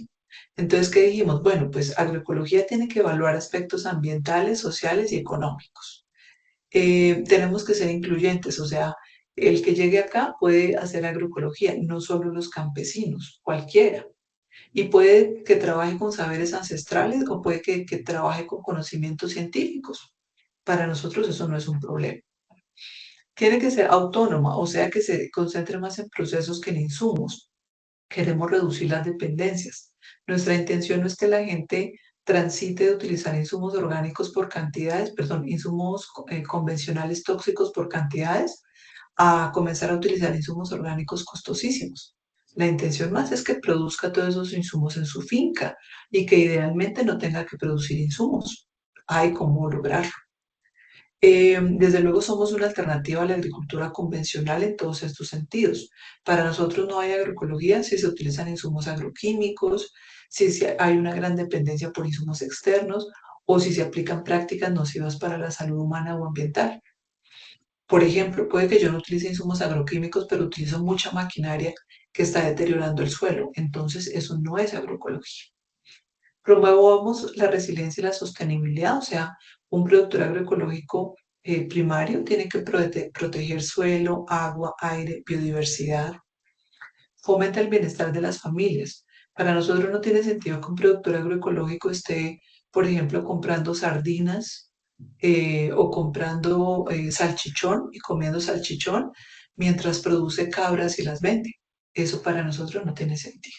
Entonces, ¿qué dijimos? Bueno, pues agroecología tiene que evaluar aspectos ambientales, sociales y económicos. Tenemos que ser incluyentes, o sea, el que llegue acá puede hacer agroecología, no solo los campesinos, cualquiera. Y puede que trabaje con saberes ancestrales o puede que trabaje con conocimientos científicos. Para nosotros eso no es un problema. Tiene que ser autónoma, o sea, que se concentre más en procesos que en insumos. Queremos reducir las dependencias. Nuestra intención no es que la gente transite de utilizar insumos orgánicos por cantidades, perdón, insumos convencionales tóxicos por cantidades, a comenzar a utilizar insumos orgánicos costosísimos. La intención más es que produzca todos esos insumos en su finca y que idealmente no tenga que producir insumos. Hay cómo lograrlo. Desde luego somos una alternativa a la agricultura convencional en todos estos sentidos. Para nosotros no hay agroecología si se utilizan insumos agroquímicos, si hay una gran dependencia por insumos externos o si se aplican prácticas nocivas para la salud humana o ambiental. Por ejemplo, puede que yo no utilice insumos agroquímicos, pero utilizo mucha maquinaria que está deteriorando el suelo. Entonces, eso no es agroecología. Promovamos la resiliencia y la sostenibilidad, o sea, un productor agroecológico primario tiene que proteger suelo, agua, aire, biodiversidad, fomenta el bienestar de las familias. Para nosotros no tiene sentido que un productor agroecológico esté, por ejemplo, comprando sardinas o comprando salchichón y comiendo salchichón mientras produce cabras y las vende. Eso para nosotros no tiene sentido.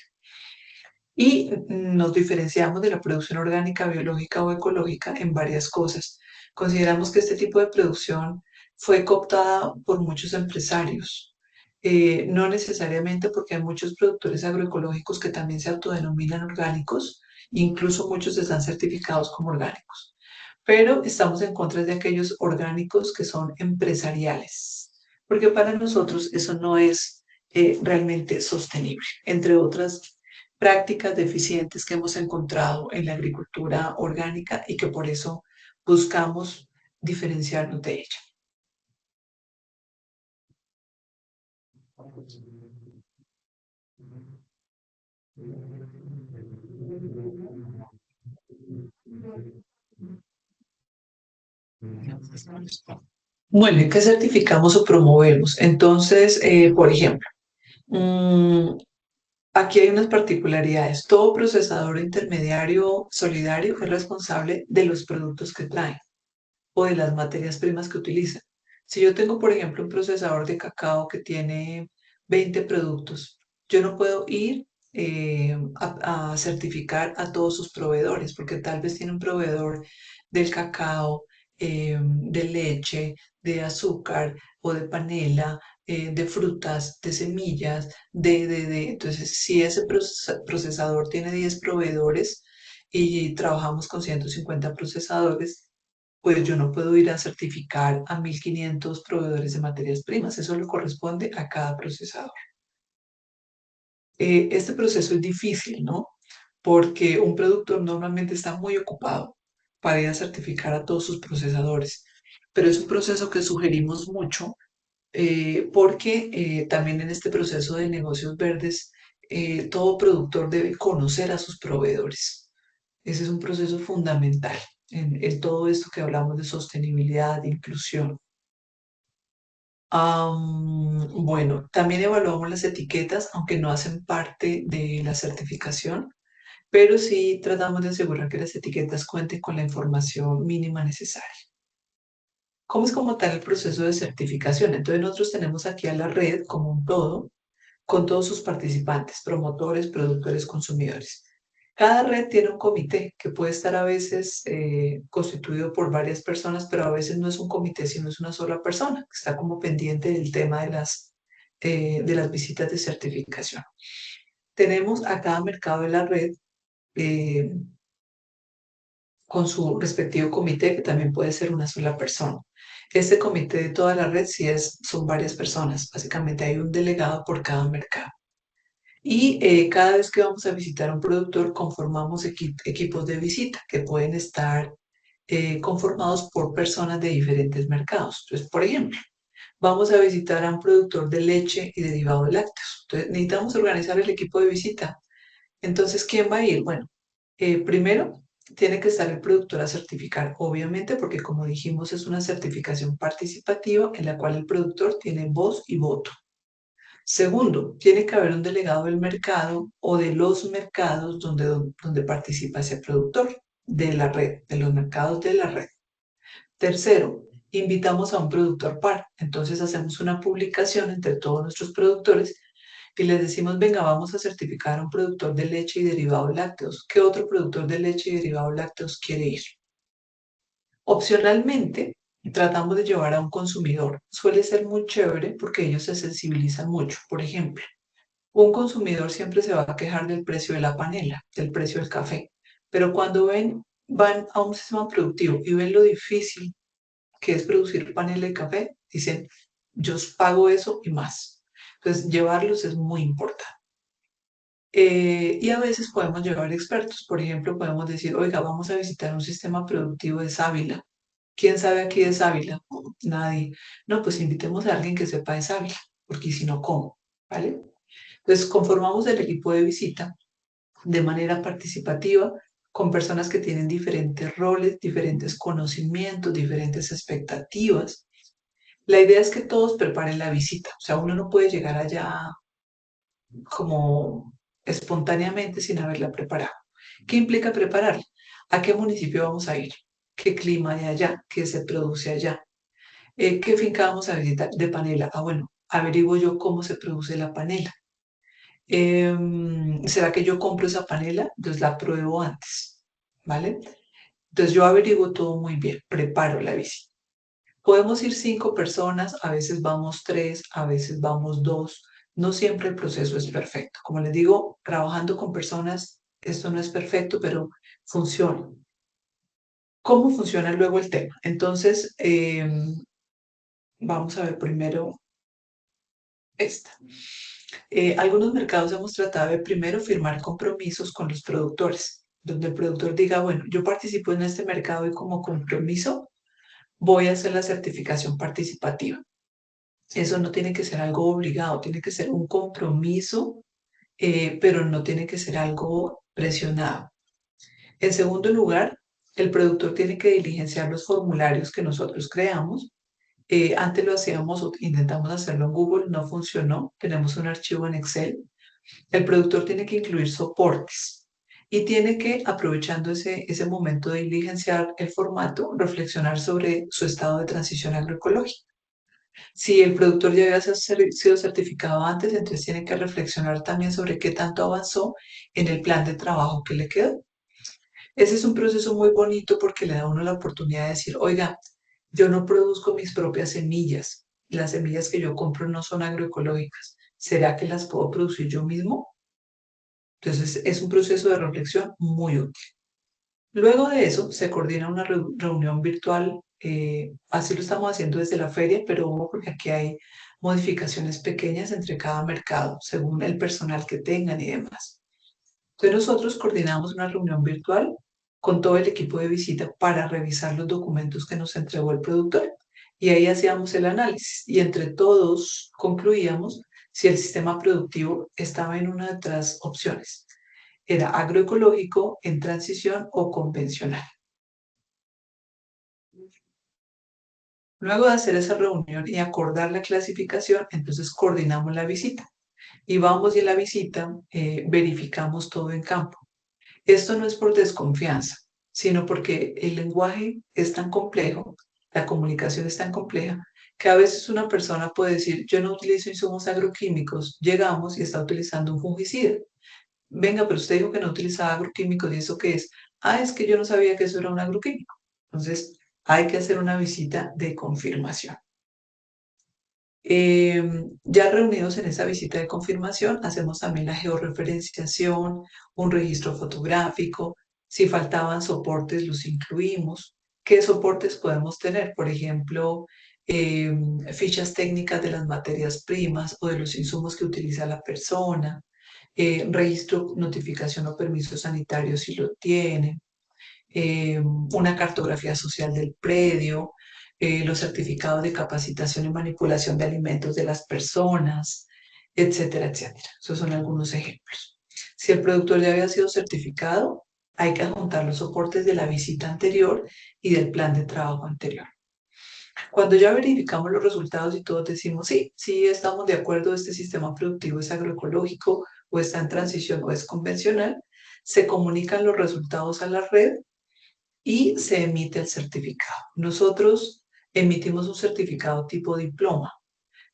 Y nos diferenciamos de la producción orgánica, biológica o ecológica en varias cosas. Consideramos que este tipo de producción fue cooptada por muchos empresarios, no necesariamente porque hay muchos productores agroecológicos que también se autodenominan orgánicos, incluso muchos están certificados como orgánicos, pero estamos en contra de aquellos orgánicos que son empresariales, porque para nosotros eso no es realmente sostenible, entre otras prácticas deficientes que hemos encontrado en la agricultura orgánica y que por eso buscamos diferenciarnos de ella. Bueno, ¿y qué certificamos o promovemos? Entonces, por ejemplo, mm, aquí hay unas particularidades. Todo procesador o intermediario solidario es responsable de los productos que trae o de las materias primas que utiliza. Si yo tengo, por ejemplo, un procesador de cacao que tiene 20 productos, yo no puedo ir a certificar a todos sus proveedores, porque tal vez tiene un proveedor del cacao, de leche, de azúcar o de panela, de frutas, de semillas, Entonces, si ese procesador tiene 10 proveedores y trabajamos con 150 procesadores, pues yo no puedo ir a certificar a 1.500 proveedores de materias primas. Eso le corresponde a cada procesador. Este proceso es difícil, ¿no? Porque un productor normalmente está muy ocupado para ir a certificar a todos sus procesadores, pero es un proceso que sugerimos mucho porque también en este proceso de negocios verdes, todo productor debe conocer a sus proveedores. Ese es un proceso fundamental en todo esto que hablamos de sostenibilidad, de inclusión. Bueno, también evaluamos las etiquetas, aunque no hacen parte de la certificación, pero sí tratamos de asegurar que las etiquetas cuenten con la información mínima necesaria. ¿Cómo es como tal el proceso de certificación? Entonces nosotros tenemos aquí a la red como un todo, con todos sus participantes, promotores, productores, consumidores. Cada red tiene un comité que puede estar a veces constituido por varias personas, pero a veces no es un comité, sino es una sola persona que está como pendiente del tema de las visitas de certificación. Tenemos a cada mercado de la red eh, con su respectivo comité, que también puede ser una sola persona. Este comité de toda la red sí son varias personas. Básicamente hay un delegado por cada mercado. Y cada vez que vamos a visitar a un productor, conformamos equipos de visita que pueden estar conformados por personas de diferentes mercados. Entonces, por ejemplo, vamos a visitar a un productor de leche y derivados lácteos. Entonces, necesitamos organizar el equipo de visita. Entonces, ¿quién va a ir? Bueno, primero tiene que estar el productor a certificar, obviamente, porque como dijimos, es una certificación participativa en la cual el productor tiene voz y voto. Segundo, tiene que haber un delegado del mercado o de los mercados donde participa ese productor de la red, de los mercados de la red. Tercero, invitamos a un productor par. Entonces hacemos una publicación entre todos nuestros productores y les decimos, venga, vamos a certificar a un productor de leche y derivados lácteos. ¿Qué otro productor de leche y derivados lácteos quiere ir? Opcionalmente, tratamos de llevar a un consumidor. Suele ser muy chévere porque ellos se sensibilizan mucho. Por ejemplo, un consumidor siempre se va a quejar del precio de la panela, del precio del café, pero cuando van a un sistema productivo y ven lo difícil que es producir panela y café, dicen, yo pago eso y más. Entonces, llevarlos es muy importante. Y a veces podemos llevar expertos, por ejemplo, podemos decir, oiga, vamos a visitar un sistema productivo de sábila. ¿Quién sabe aquí de sábila? Nadie. No, pues invitemos a alguien que sepa de sábila, porque si no, ¿cómo? ¿Vale? Entonces, conformamos el equipo de visita de manera participativa con personas que tienen diferentes roles, diferentes conocimientos, diferentes expectativas. La idea es que todos preparen la visita, o sea, uno no puede llegar allá como espontáneamente sin haberla preparado. ¿Qué implica prepararla? ¿A qué municipio vamos a ir? ¿Qué clima hay allá? ¿Qué se produce allá? ¿Qué finca vamos a visitar de panela? Ah, bueno, averiguo yo cómo se produce la panela. ¿Será que yo compro esa panela? Entonces la pruebo antes, ¿vale? Entonces yo averiguo todo muy bien, preparo la visita. Podemos ir 5 personas, a veces vamos 3, a veces vamos 2. No siempre el proceso es perfecto. Como les digo, trabajando con personas, esto no es perfecto, pero funciona. ¿Cómo funciona luego el tema? Entonces, vamos a ver primero esta. Algunos mercados hemos tratado de primero firmar compromisos con los productores, donde el productor diga, bueno, yo participo en este mercado y como compromiso voy a hacer la certificación participativa. Eso no tiene que ser algo obligado, tiene que ser un compromiso, pero no tiene que ser algo presionado. En segundo lugar, el productor tiene que diligenciar los formularios que nosotros creamos. Antes lo hacíamos, intentamos hacerlo en Google, no funcionó, tenemos un archivo en Excel. El productor tiene que incluir soportes y tiene que, aprovechando ese momento de diligenciar el formato, reflexionar sobre su estado de transición agroecológica. Si el productor ya había sido certificado antes, entonces tiene que reflexionar también sobre qué tanto avanzó en el plan de trabajo que le quedó. Ese es un proceso muy bonito porque le da a uno la oportunidad de decir, oiga, yo no produzco mis propias semillas, las semillas que yo compro no son agroecológicas. ¿Será que las puedo producir yo mismo? Entonces es un proceso de reflexión muy útil. Luego de eso se coordina una reunión virtual, así lo estamos haciendo desde la feria, pero ojo porque aquí hay modificaciones pequeñas entre cada mercado, según el personal que tengan y demás. Entonces nosotros coordinamos una reunión virtual con todo el equipo de visita para revisar los documentos que nos entregó el productor y ahí hacíamos el análisis y entre todos concluíamos si el sistema productivo estaba en una de las opciones. Era agroecológico, en transición o convencional. Luego de hacer esa reunión y acordar la clasificación, entonces coordinamos la visita y vamos y en la visita verificamos todo en campo. Esto no es por desconfianza, sino porque el lenguaje es tan complejo, la comunicación es tan compleja, que a veces una persona puede decir, yo no utilizo insumos agroquímicos, llegamos y está utilizando un fungicida. Venga, pero usted dijo que no utilizaba agroquímicos, ¿y eso qué es? Ah, es que yo no sabía que eso era un agroquímico. Entonces, hay que hacer una visita de confirmación. Ya reunidos en esa visita de confirmación, hacemos también la georreferenciación, un registro fotográfico. Si faltaban soportes, los incluimos. ¿Qué soportes podemos tener? Por ejemplo, fichas técnicas de las materias primas o de los insumos que utiliza la persona, registro, notificación o permiso sanitario si lo tiene, una cartografía social del predio, los certificados de capacitación y manipulación de alimentos de las personas, etcétera, etcétera. Esos son algunos ejemplos. Si el productor ya había sido certificado, hay que adjuntar los soportes de la visita anterior y del plan de trabajo anterior. Cuando ya verificamos los resultados y todos decimos, sí, sí, estamos de acuerdo, este sistema productivo es agroecológico o está en transición o es convencional, se comunican los resultados a la red y se emite el certificado. Nosotros emitimos un certificado tipo diploma.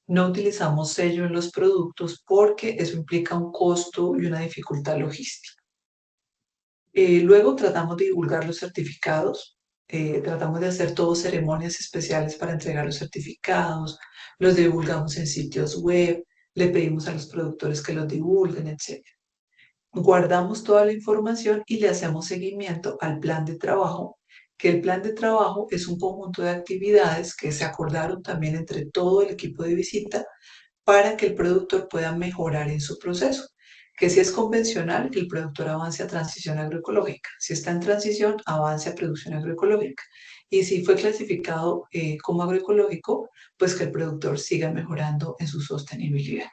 No utilizamos sello en los productos porque eso implica un costo y una dificultad logística. Luego tratamos de divulgar los certificados, tratamos de hacer todas ceremonias especiales para entregar los certificados, los divulgamos en sitios web, le pedimos a los productores que los divulguen, etc. Guardamos toda la información y le hacemos seguimiento al plan de trabajo, que el plan de trabajo es un conjunto de actividades que se acordaron también entre todo el equipo de visita para que el productor pueda mejorar en su proceso. Que si es convencional, que el productor avance a transición agroecológica. Si está en transición, avance a producción agroecológica. Y si fue clasificado como agroecológico, pues que el productor siga mejorando en su sostenibilidad.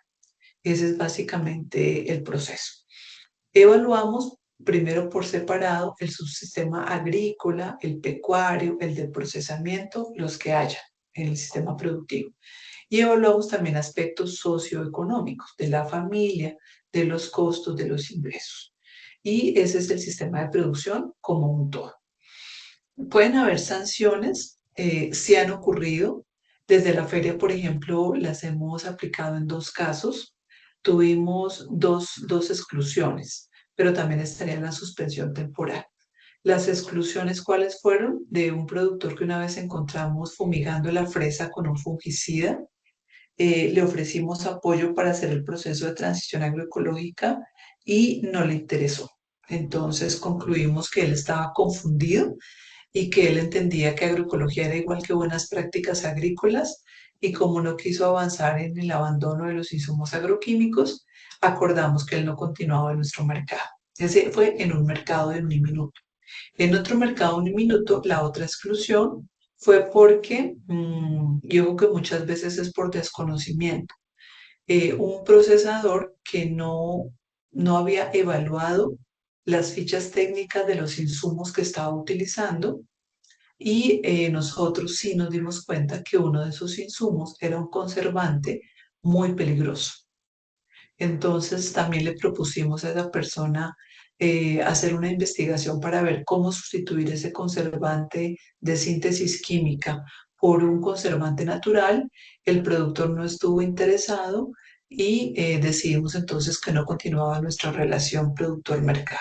Ese es básicamente el proceso. Evaluamos primero por separado el subsistema agrícola, el pecuario, el de procesamiento, los que haya en el sistema productivo. Y evaluamos también aspectos socioeconómicos de la familia, de los costos, de los ingresos. Y ese es el sistema de producción como un todo. Pueden haber sanciones, si han ocurrido. Desde la feria, por ejemplo, las hemos aplicado en dos casos. Tuvimos dos exclusiones, pero también estaría la suspensión temporal. Las exclusiones, ¿cuáles fueron? De un productor que una vez encontramos fumigando la fresa con un fungicida. Le ofrecimos apoyo para hacer el proceso de transición agroecológica y no le interesó. Entonces concluimos que él estaba confundido y que él entendía que agroecología era igual que buenas prácticas agrícolas y como no quiso avanzar en el abandono de los insumos agroquímicos, acordamos que él no continuaba en nuestro mercado. Ese fue en un mercado de un minuto. En otro mercado de un minuto, la otra exclusión fue porque, yo creo que muchas veces es por desconocimiento, un procesador que no había evaluado las fichas técnicas de los insumos que estaba utilizando y nosotros sí nos dimos cuenta que uno de esos insumos era un conservante muy peligroso. Entonces también le propusimos a esa persona hacer una investigación para ver cómo sustituir ese conservante de síntesis química por un conservante natural. El productor no estuvo interesado y decidimos entonces que no continuaba nuestra relación productor-mercado.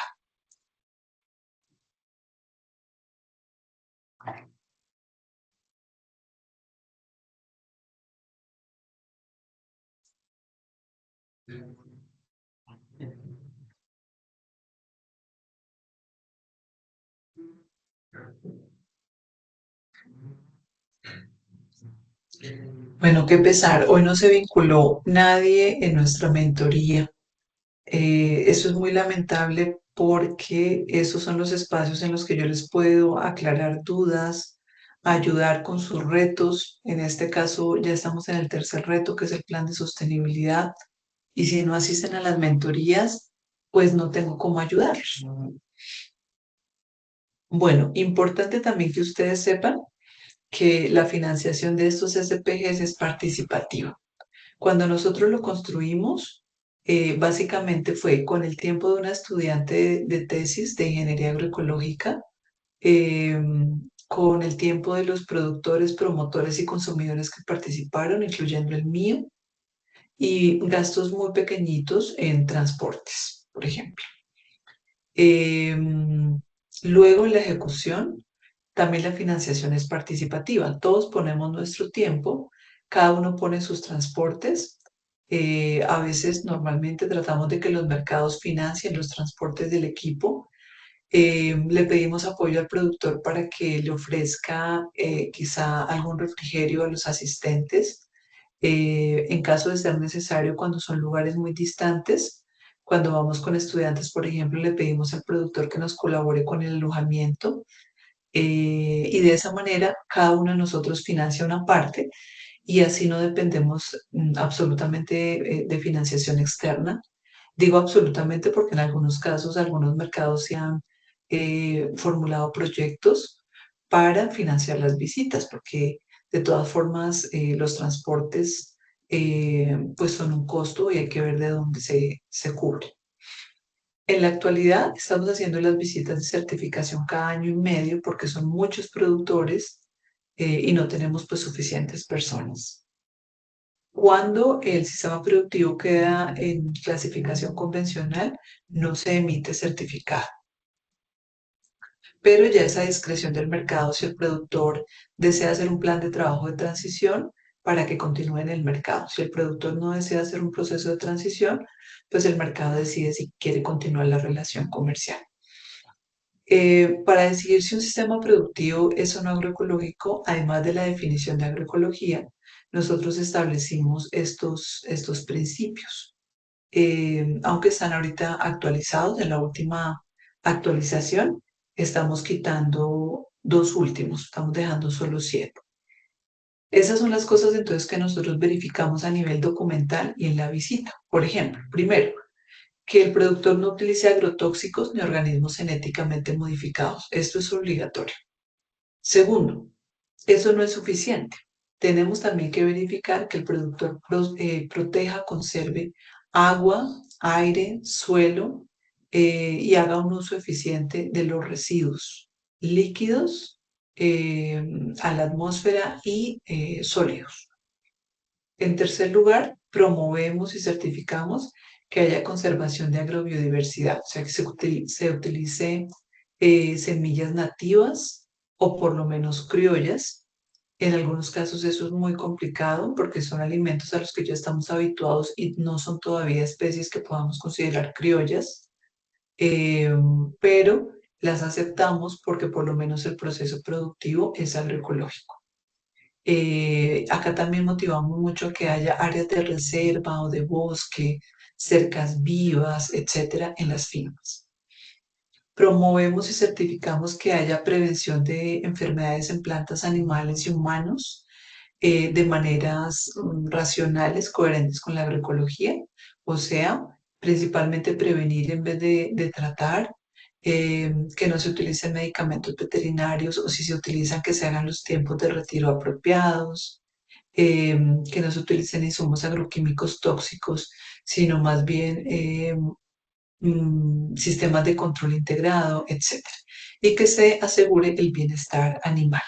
Bueno, qué pesar, hoy no se vinculó nadie en nuestra mentoría. Eso es muy lamentable porque esos son los espacios en los que yo les puedo aclarar dudas, ayudar con sus retos. En este caso ya estamos en el tercer reto, que es el plan de sostenibilidad. Y si no asisten a las mentorías, pues no tengo cómo ayudarlos. Bueno, importante también que ustedes sepan que la financiación de estos SPGs es participativa. Cuando nosotros lo construimos, básicamente fue con el tiempo de una estudiante de tesis de ingeniería agroecológica, eh, con el tiempo de los productores, promotores y consumidores que participaron, incluyendo el mío, y gastos muy pequeñitos en transportes, por ejemplo. Luego en la ejecución, también la financiación es participativa. Todos ponemos nuestro tiempo, cada uno pone sus transportes. A veces, normalmente tratamos de que los mercados financien los transportes del equipo. Le pedimos apoyo al productor para que le ofrezca quizá algún refrigerio a los asistentes en caso de ser necesario cuando son lugares muy distantes. Cuando vamos con estudiantes, por ejemplo, le pedimos al productor que nos colabore con el alojamiento y de esa manera cada uno de nosotros financia una parte y así no dependemos absolutamente de financiación externa. Digo absolutamente porque en algunos casos, algunos mercados se han formulado proyectos para financiar las visitas, porque de todas formas los transportes pues son un costo y hay que ver de dónde se cubre. En la actualidad estamos haciendo las visitas de certificación cada año y medio porque son muchos productores y no tenemos pues suficientes personas. Cuando el sistema productivo queda en clasificación convencional, no se emite certificado, pero ya es a discreción del mercado si el productor desea hacer un plan de trabajo de transición para que continúe en el mercado. Si el productor no desea hacer un proceso de transición, pues el mercado decide si quiere continuar la relación comercial. Para decidir si un sistema productivo es o no agroecológico, además de la definición de agroecología, nosotros establecimos estos principios. Aunque están ahorita actualizados, en la última actualización estamos quitando dos últimos, estamos dejando solo 7. Esas son las cosas entonces que nosotros verificamos a nivel documental y en la visita. Por ejemplo, primero, que el productor no utilice agrotóxicos ni organismos genéticamente modificados. Esto es obligatorio. Segundo, eso no es suficiente. Tenemos también que verificar que el productor proteja, conserve agua, aire, suelo y haga un uso eficiente de los residuos líquidos a la atmósfera y sólidos. En tercer lugar, promovemos y certificamos que haya conservación de agrobiodiversidad, o sea, que se utilice semillas nativas o por lo menos criollas. En algunos casos eso es muy complicado porque son alimentos a los que ya estamos habituados y no son todavía especies que podamos considerar criollas, eh, pero las aceptamos porque por lo menos el proceso productivo es agroecológico. Acá también motivamos mucho a que haya áreas de reserva o de bosque, cercas vivas, etcétera, en las fincas. Promovemos y certificamos que haya prevención de enfermedades en plantas, animales y humanos de maneras racionales, coherentes con la agroecología, o sea, principalmente prevenir en vez de tratar, que no se utilicen medicamentos veterinarios o si se utilizan que se hagan los tiempos de retiro apropiados, que no se utilicen insumos agroquímicos tóxicos, sino más bien sistemas de control integrado, etcétera, y que se asegure el bienestar animal.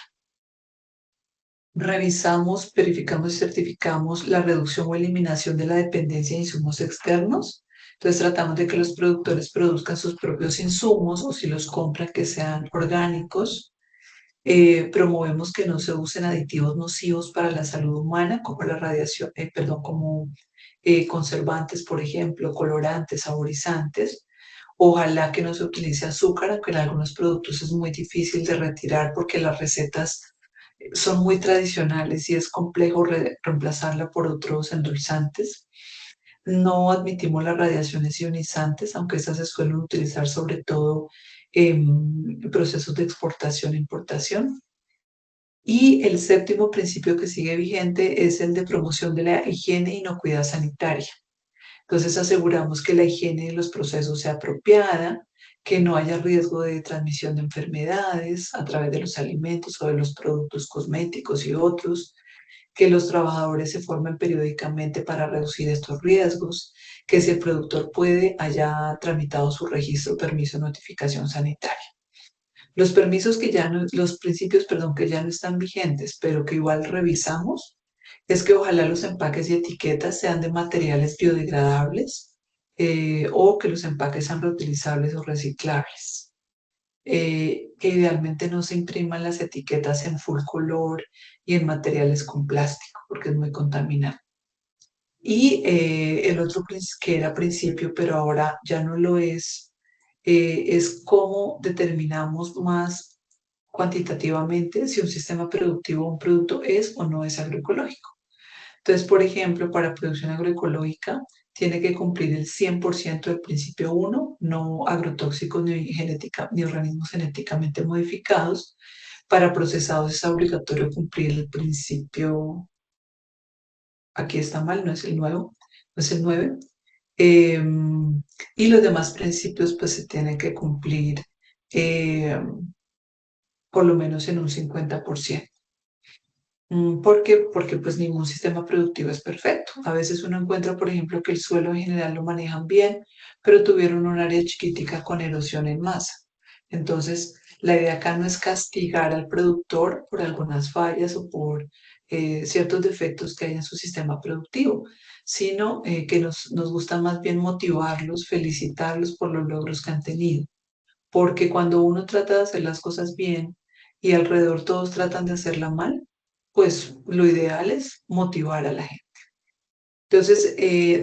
Revisamos, verificamos y certificamos la reducción o eliminación de la dependencia de insumos externos. Entonces tratamos de que los productores produzcan sus propios insumos o si los compran que sean orgánicos. Promovemos que no se usen aditivos nocivos para la salud humana como la radiación, perdón, como conservantes, por ejemplo, colorantes, saborizantes. Ojalá que no se utilice azúcar, aunque en algunos productos es muy difícil de retirar porque las recetas son muy tradicionales y es complejo reemplazarla por otros endulzantes. No admitimos las radiaciones ionizantes, aunque estas se suelen utilizar sobre todo en procesos de exportación e importación. Y el séptimo principio que sigue vigente es el de promoción de la higiene e inocuidad sanitaria. Entonces aseguramos que la higiene de los procesos sea apropiada, que no haya riesgo de transmisión de enfermedades a través de los alimentos o de los productos cosméticos y otros, que los trabajadores se formen periódicamente para reducir estos riesgos, que si el productor puede, haya tramitado su registro, permiso, notificación sanitaria. Los permisos que ya no, los principios, perdón, que ya no están vigentes, pero que igual revisamos, es que ojalá los empaques y etiquetas sean de materiales biodegradables o que los empaques sean reutilizables o reciclables. Que idealmente no se impriman las etiquetas en full color y en materiales con plástico, porque es muy contaminante. Y el otro que era principio, pero ahora ya no lo es cómo determinamos más cuantitativamente si un sistema productivo o un producto es o no es agroecológico. Entonces, por ejemplo, para producción agroecológica tiene que cumplir el 100% del principio uno, no agrotóxicos ni organismos genéticamente modificados. Para procesados es obligatorio cumplir el principio, aquí está mal, no es el nuevo, no es el 9. Y los demás principios pues se tienen que cumplir eh, por lo menos en un 50%. ¿Por qué? Porque pues ningún sistema productivo es perfecto. A veces uno encuentra, por ejemplo, que el suelo en general lo manejan bien, pero tuvieron un área chiquitica con erosión en masa. Entonces, la idea acá no es castigar al productor por algunas fallas o por ciertos defectos que hay en su sistema productivo, sino que nos gusta más bien motivarlos, felicitarlos por los logros que han tenido. Porque cuando uno trata de hacer las cosas bien y alrededor todos tratan de hacerla mal, pues lo ideal es motivar a la gente. Entonces,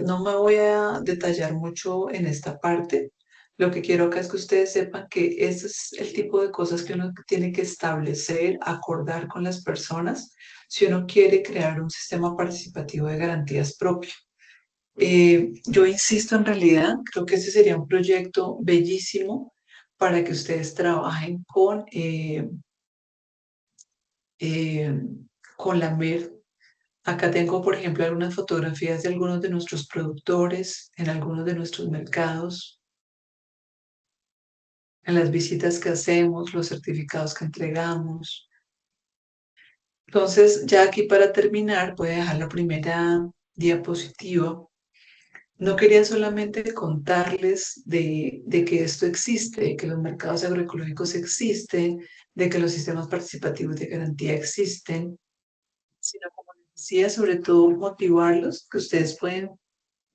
no me voy a detallar mucho en esta parte. Lo que quiero acá es que ustedes sepan que ese es el tipo de cosas que uno tiene que establecer, acordar con las personas si uno quiere crear un sistema participativo de garantías propio. Yo insisto, en realidad, creo que ese sería un proyecto bellísimo para que ustedes trabajen eh, con la MER. Acá tengo, por ejemplo, algunas fotografías de algunos de nuestros productores en algunos de nuestros mercados, en las visitas que hacemos, los certificados que entregamos. Entonces, ya aquí para terminar, voy a dejar la primera diapositiva. No quería solamente contarles de que esto existe, de que los mercados agroecológicos existen, de que los sistemas participativos de garantía existen, sino como les decía, sobre todo motivarlos, que ustedes pueden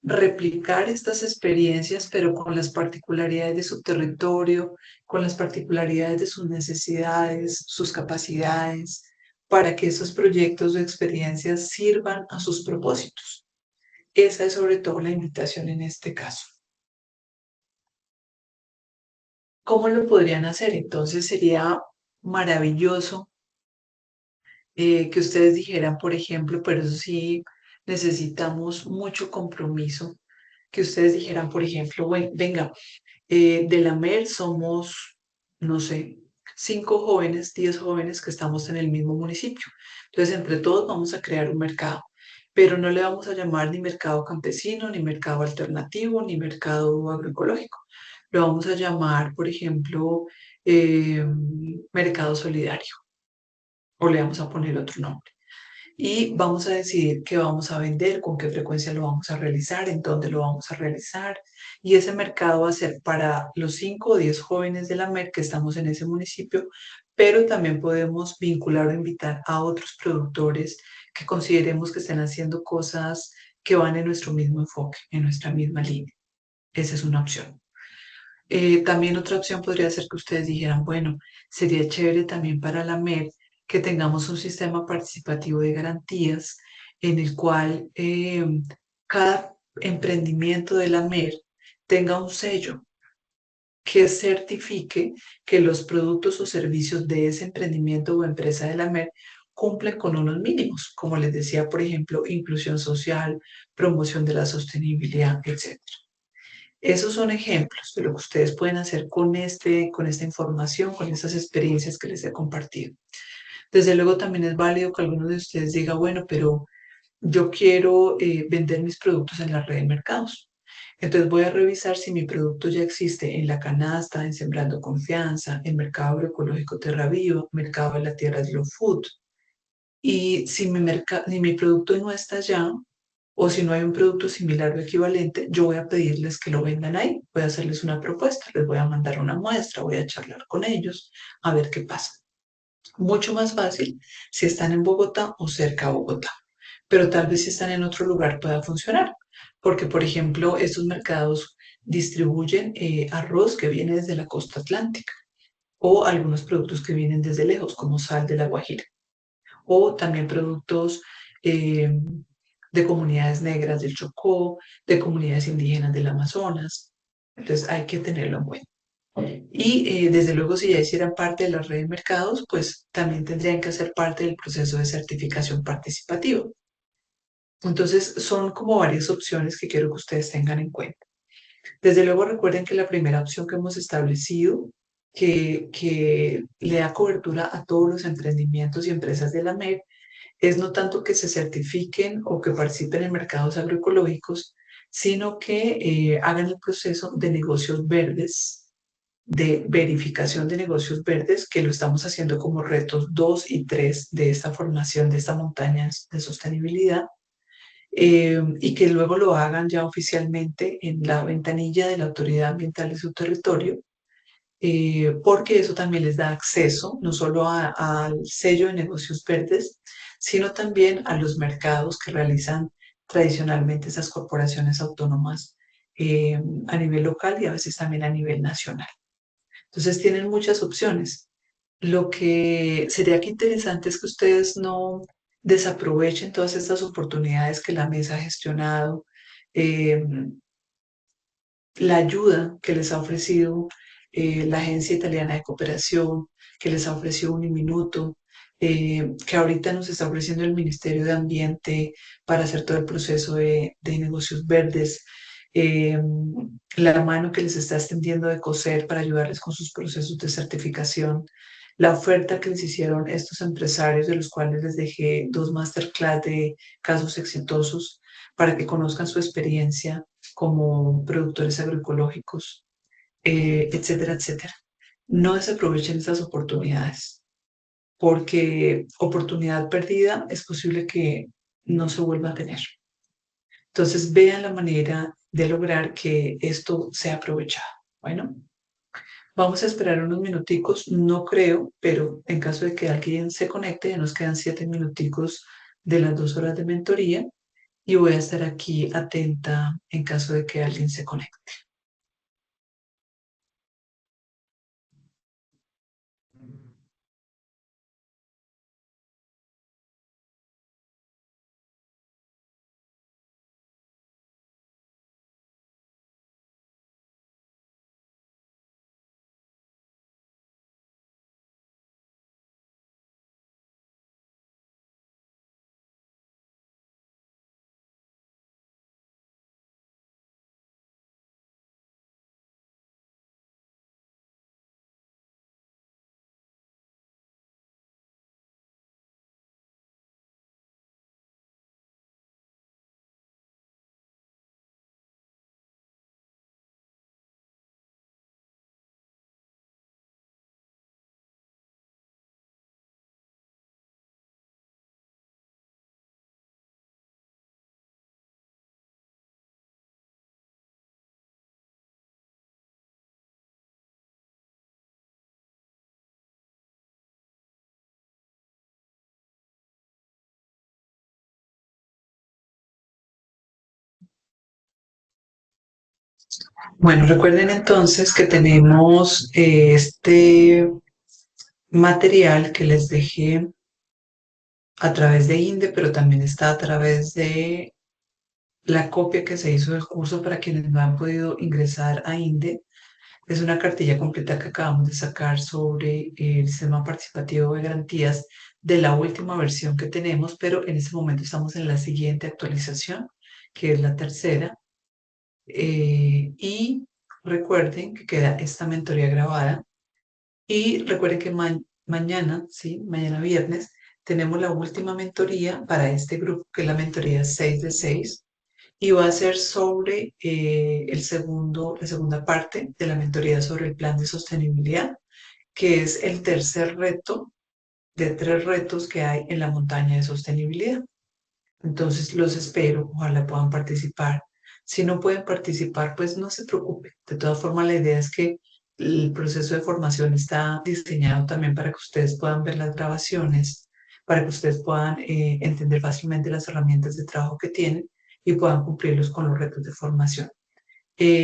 replicar estas experiencias, pero con las particularidades de su territorio, con las particularidades de sus necesidades, sus capacidades, para que esos proyectos o experiencias sirvan a sus propósitos. Esa es sobre todo la invitación en este caso. ¿Cómo lo podrían hacer? Entonces sería maravilloso que ustedes dijeran, por ejemplo, pero eso sí necesitamos mucho compromiso, que ustedes dijeran, por ejemplo, venga, de la MER somos, no sé, 5 jóvenes, 10 jóvenes que estamos en el mismo municipio. Entonces, entre todos vamos a crear un mercado, pero no le vamos a llamar ni mercado campesino, ni mercado alternativo, ni mercado agroecológico. Lo vamos a llamar, por ejemplo, mercado solidario, o le vamos a poner otro nombre. Y vamos a decidir qué vamos a vender, con qué frecuencia lo vamos a realizar, en dónde lo vamos a realizar. Y ese mercado va a ser para los 5 o 10 jóvenes de la MER que estamos en ese municipio, pero también podemos vincular o invitar a otros productores que consideremos que estén haciendo cosas que van en nuestro mismo enfoque, en nuestra misma línea. Esa es una opción. También otra opción podría ser que ustedes dijeran, bueno, sería chévere también para la MED que tengamos un sistema participativo de garantías en el cual cada emprendimiento de la MED tenga un sello que certifique que los productos o servicios de ese emprendimiento o empresa de la MED cumplen con unos mínimos, como les decía, por ejemplo, inclusión social, promoción de la sostenibilidad, etc. Esos son ejemplos de lo que ustedes pueden hacer con esta información, con estas experiencias que les he compartido. Desde luego también es válido que alguno de ustedes diga, bueno, pero yo quiero vender mis productos en la red de mercados. Entonces voy a revisar si mi producto ya existe en La Canasta, en Sembrando Confianza, en Mercado Agroecológico Terra Viva, Mercado de la Tierra Slow Food. Y si mi producto no está allá, o si no hay un producto similar o equivalente, yo voy a pedirles que lo vendan ahí. Voy a hacerles una propuesta, les voy a mandar una muestra, voy a charlar con ellos, a ver qué pasa. Mucho más fácil si están en Bogotá o cerca a Bogotá, pero tal vez si están en otro lugar pueda funcionar, porque por ejemplo estos mercados distribuyen arroz que viene desde la costa atlántica o algunos productos que vienen desde lejos, como sal de la Guajira, o también productos eh, de comunidades negras del Chocó, de comunidades indígenas del Amazonas. Entonces hay que tenerlo en cuenta. Y desde luego, si ya hicieran parte de la red de mercados, pues también tendrían que hacer parte del proceso de certificación participativa. Entonces, son como varias opciones que quiero que ustedes tengan en cuenta. Desde luego, recuerden que la primera opción que hemos establecido, que le da cobertura a todos los emprendimientos y empresas de la MED, es no tanto que se certifiquen o que participen en mercados agroecológicos, sino que hagan el proceso de negocios verdes, de verificación de negocios verdes, que lo estamos haciendo como retos 2 y 3 de esta formación, de esta montaña de sostenibilidad, y que luego lo hagan ya oficialmente en la ventanilla de la autoridad ambiental de su territorio, porque eso también les da acceso no solo al sello de negocios verdes, sino también a los mercados que realizan tradicionalmente esas corporaciones autónomas a nivel local y a veces también a nivel nacional. Entonces tienen muchas opciones. Lo que sería que interesante es que ustedes no desaprovechen todas estas oportunidades que la mesa ha gestionado, eh, la ayuda que les ha ofrecido la Agencia Italiana de Cooperación, que les ha ofrecido Uniminuto, que ahorita nos está ofreciendo el Ministerio de Ambiente para hacer todo el proceso de negocios verdes, eh, la mano que les está extendiendo de COSER para ayudarles con sus procesos de certificación, la oferta que les hicieron estos empresarios, de los cuales les dejé 2 masterclass de casos exitosos para que conozcan su experiencia como productores agroecológicos, etcétera, etcétera. No desaprovechen estas oportunidades, porque oportunidad perdida es posible que no se vuelva a tener. Entonces, vean la manera de lograr que esto sea aprovechado. Bueno, vamos a esperar unos minuticos, no creo, pero en caso de que alguien se conecte, ya nos quedan 7 minuticos de las 2 horas de mentoría y voy a estar aquí atenta en caso de que alguien se conecte. Bueno, recuerden entonces que tenemos este material que les dejé a través de INDE, pero también está a través de la copia que se hizo del curso para quienes no han podido ingresar a INDE. Es una cartilla completa que acabamos de sacar sobre el sistema participativo de garantías de la última versión que tenemos, pero en este momento estamos en la siguiente actualización, que es la tercera. Y recuerden que queda esta mentoría grabada. Y recuerden que mañana, sí, mañana viernes, tenemos la última mentoría para este grupo, que es la mentoría 6 de 6, y va a ser sobre la segunda parte de la mentoría sobre el plan de sostenibilidad, que es el tercer reto de tres retos que hay en la montaña de sostenibilidad. Entonces los espero, ojalá puedan participar. Si no pueden participar, pues no se preocupe. De todas formas, la idea es que el proceso de formación está diseñado también para que ustedes puedan ver las grabaciones, para que ustedes puedan entender fácilmente las herramientas de trabajo que tienen y puedan cumplirlos con los retos de formación.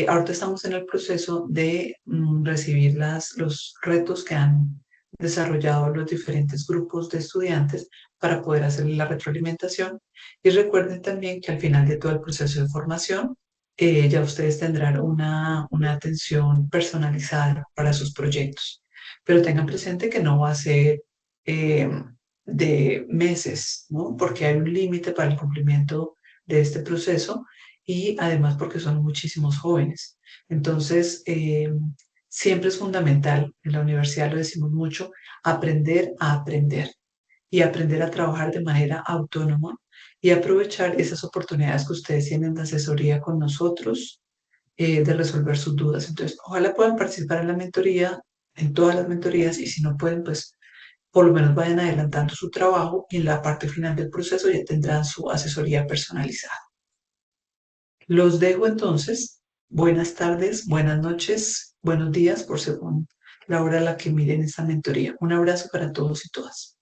Ahorita estamos en el proceso de recibir los retos que han desarrollado los diferentes grupos de estudiantes para poder hacer la retroalimentación. Y recuerden también que al final de todo el proceso de formación, ya ustedes tendrán una atención personalizada para sus proyectos. Pero tengan presente que no va a ser eh, de meses, ¿no? Porque hay un límite para el cumplimiento de este proceso y además porque son muchísimos jóvenes. Entonces, siempre es fundamental, en la universidad lo decimos mucho, aprender a aprender y aprender a trabajar de manera autónoma y aprovechar esas oportunidades que ustedes tienen de asesoría con nosotros, de resolver sus dudas. Entonces, ojalá puedan participar en la mentoría, en todas las mentorías, y si no pueden, pues por lo menos vayan adelantando su trabajo y en la parte final del proceso ya tendrán su asesoría personalizada. Los dejo entonces. Buenas tardes, buenas noches, buenos días, por según la hora a la que miren esta mentoría. Un abrazo para todos y todas.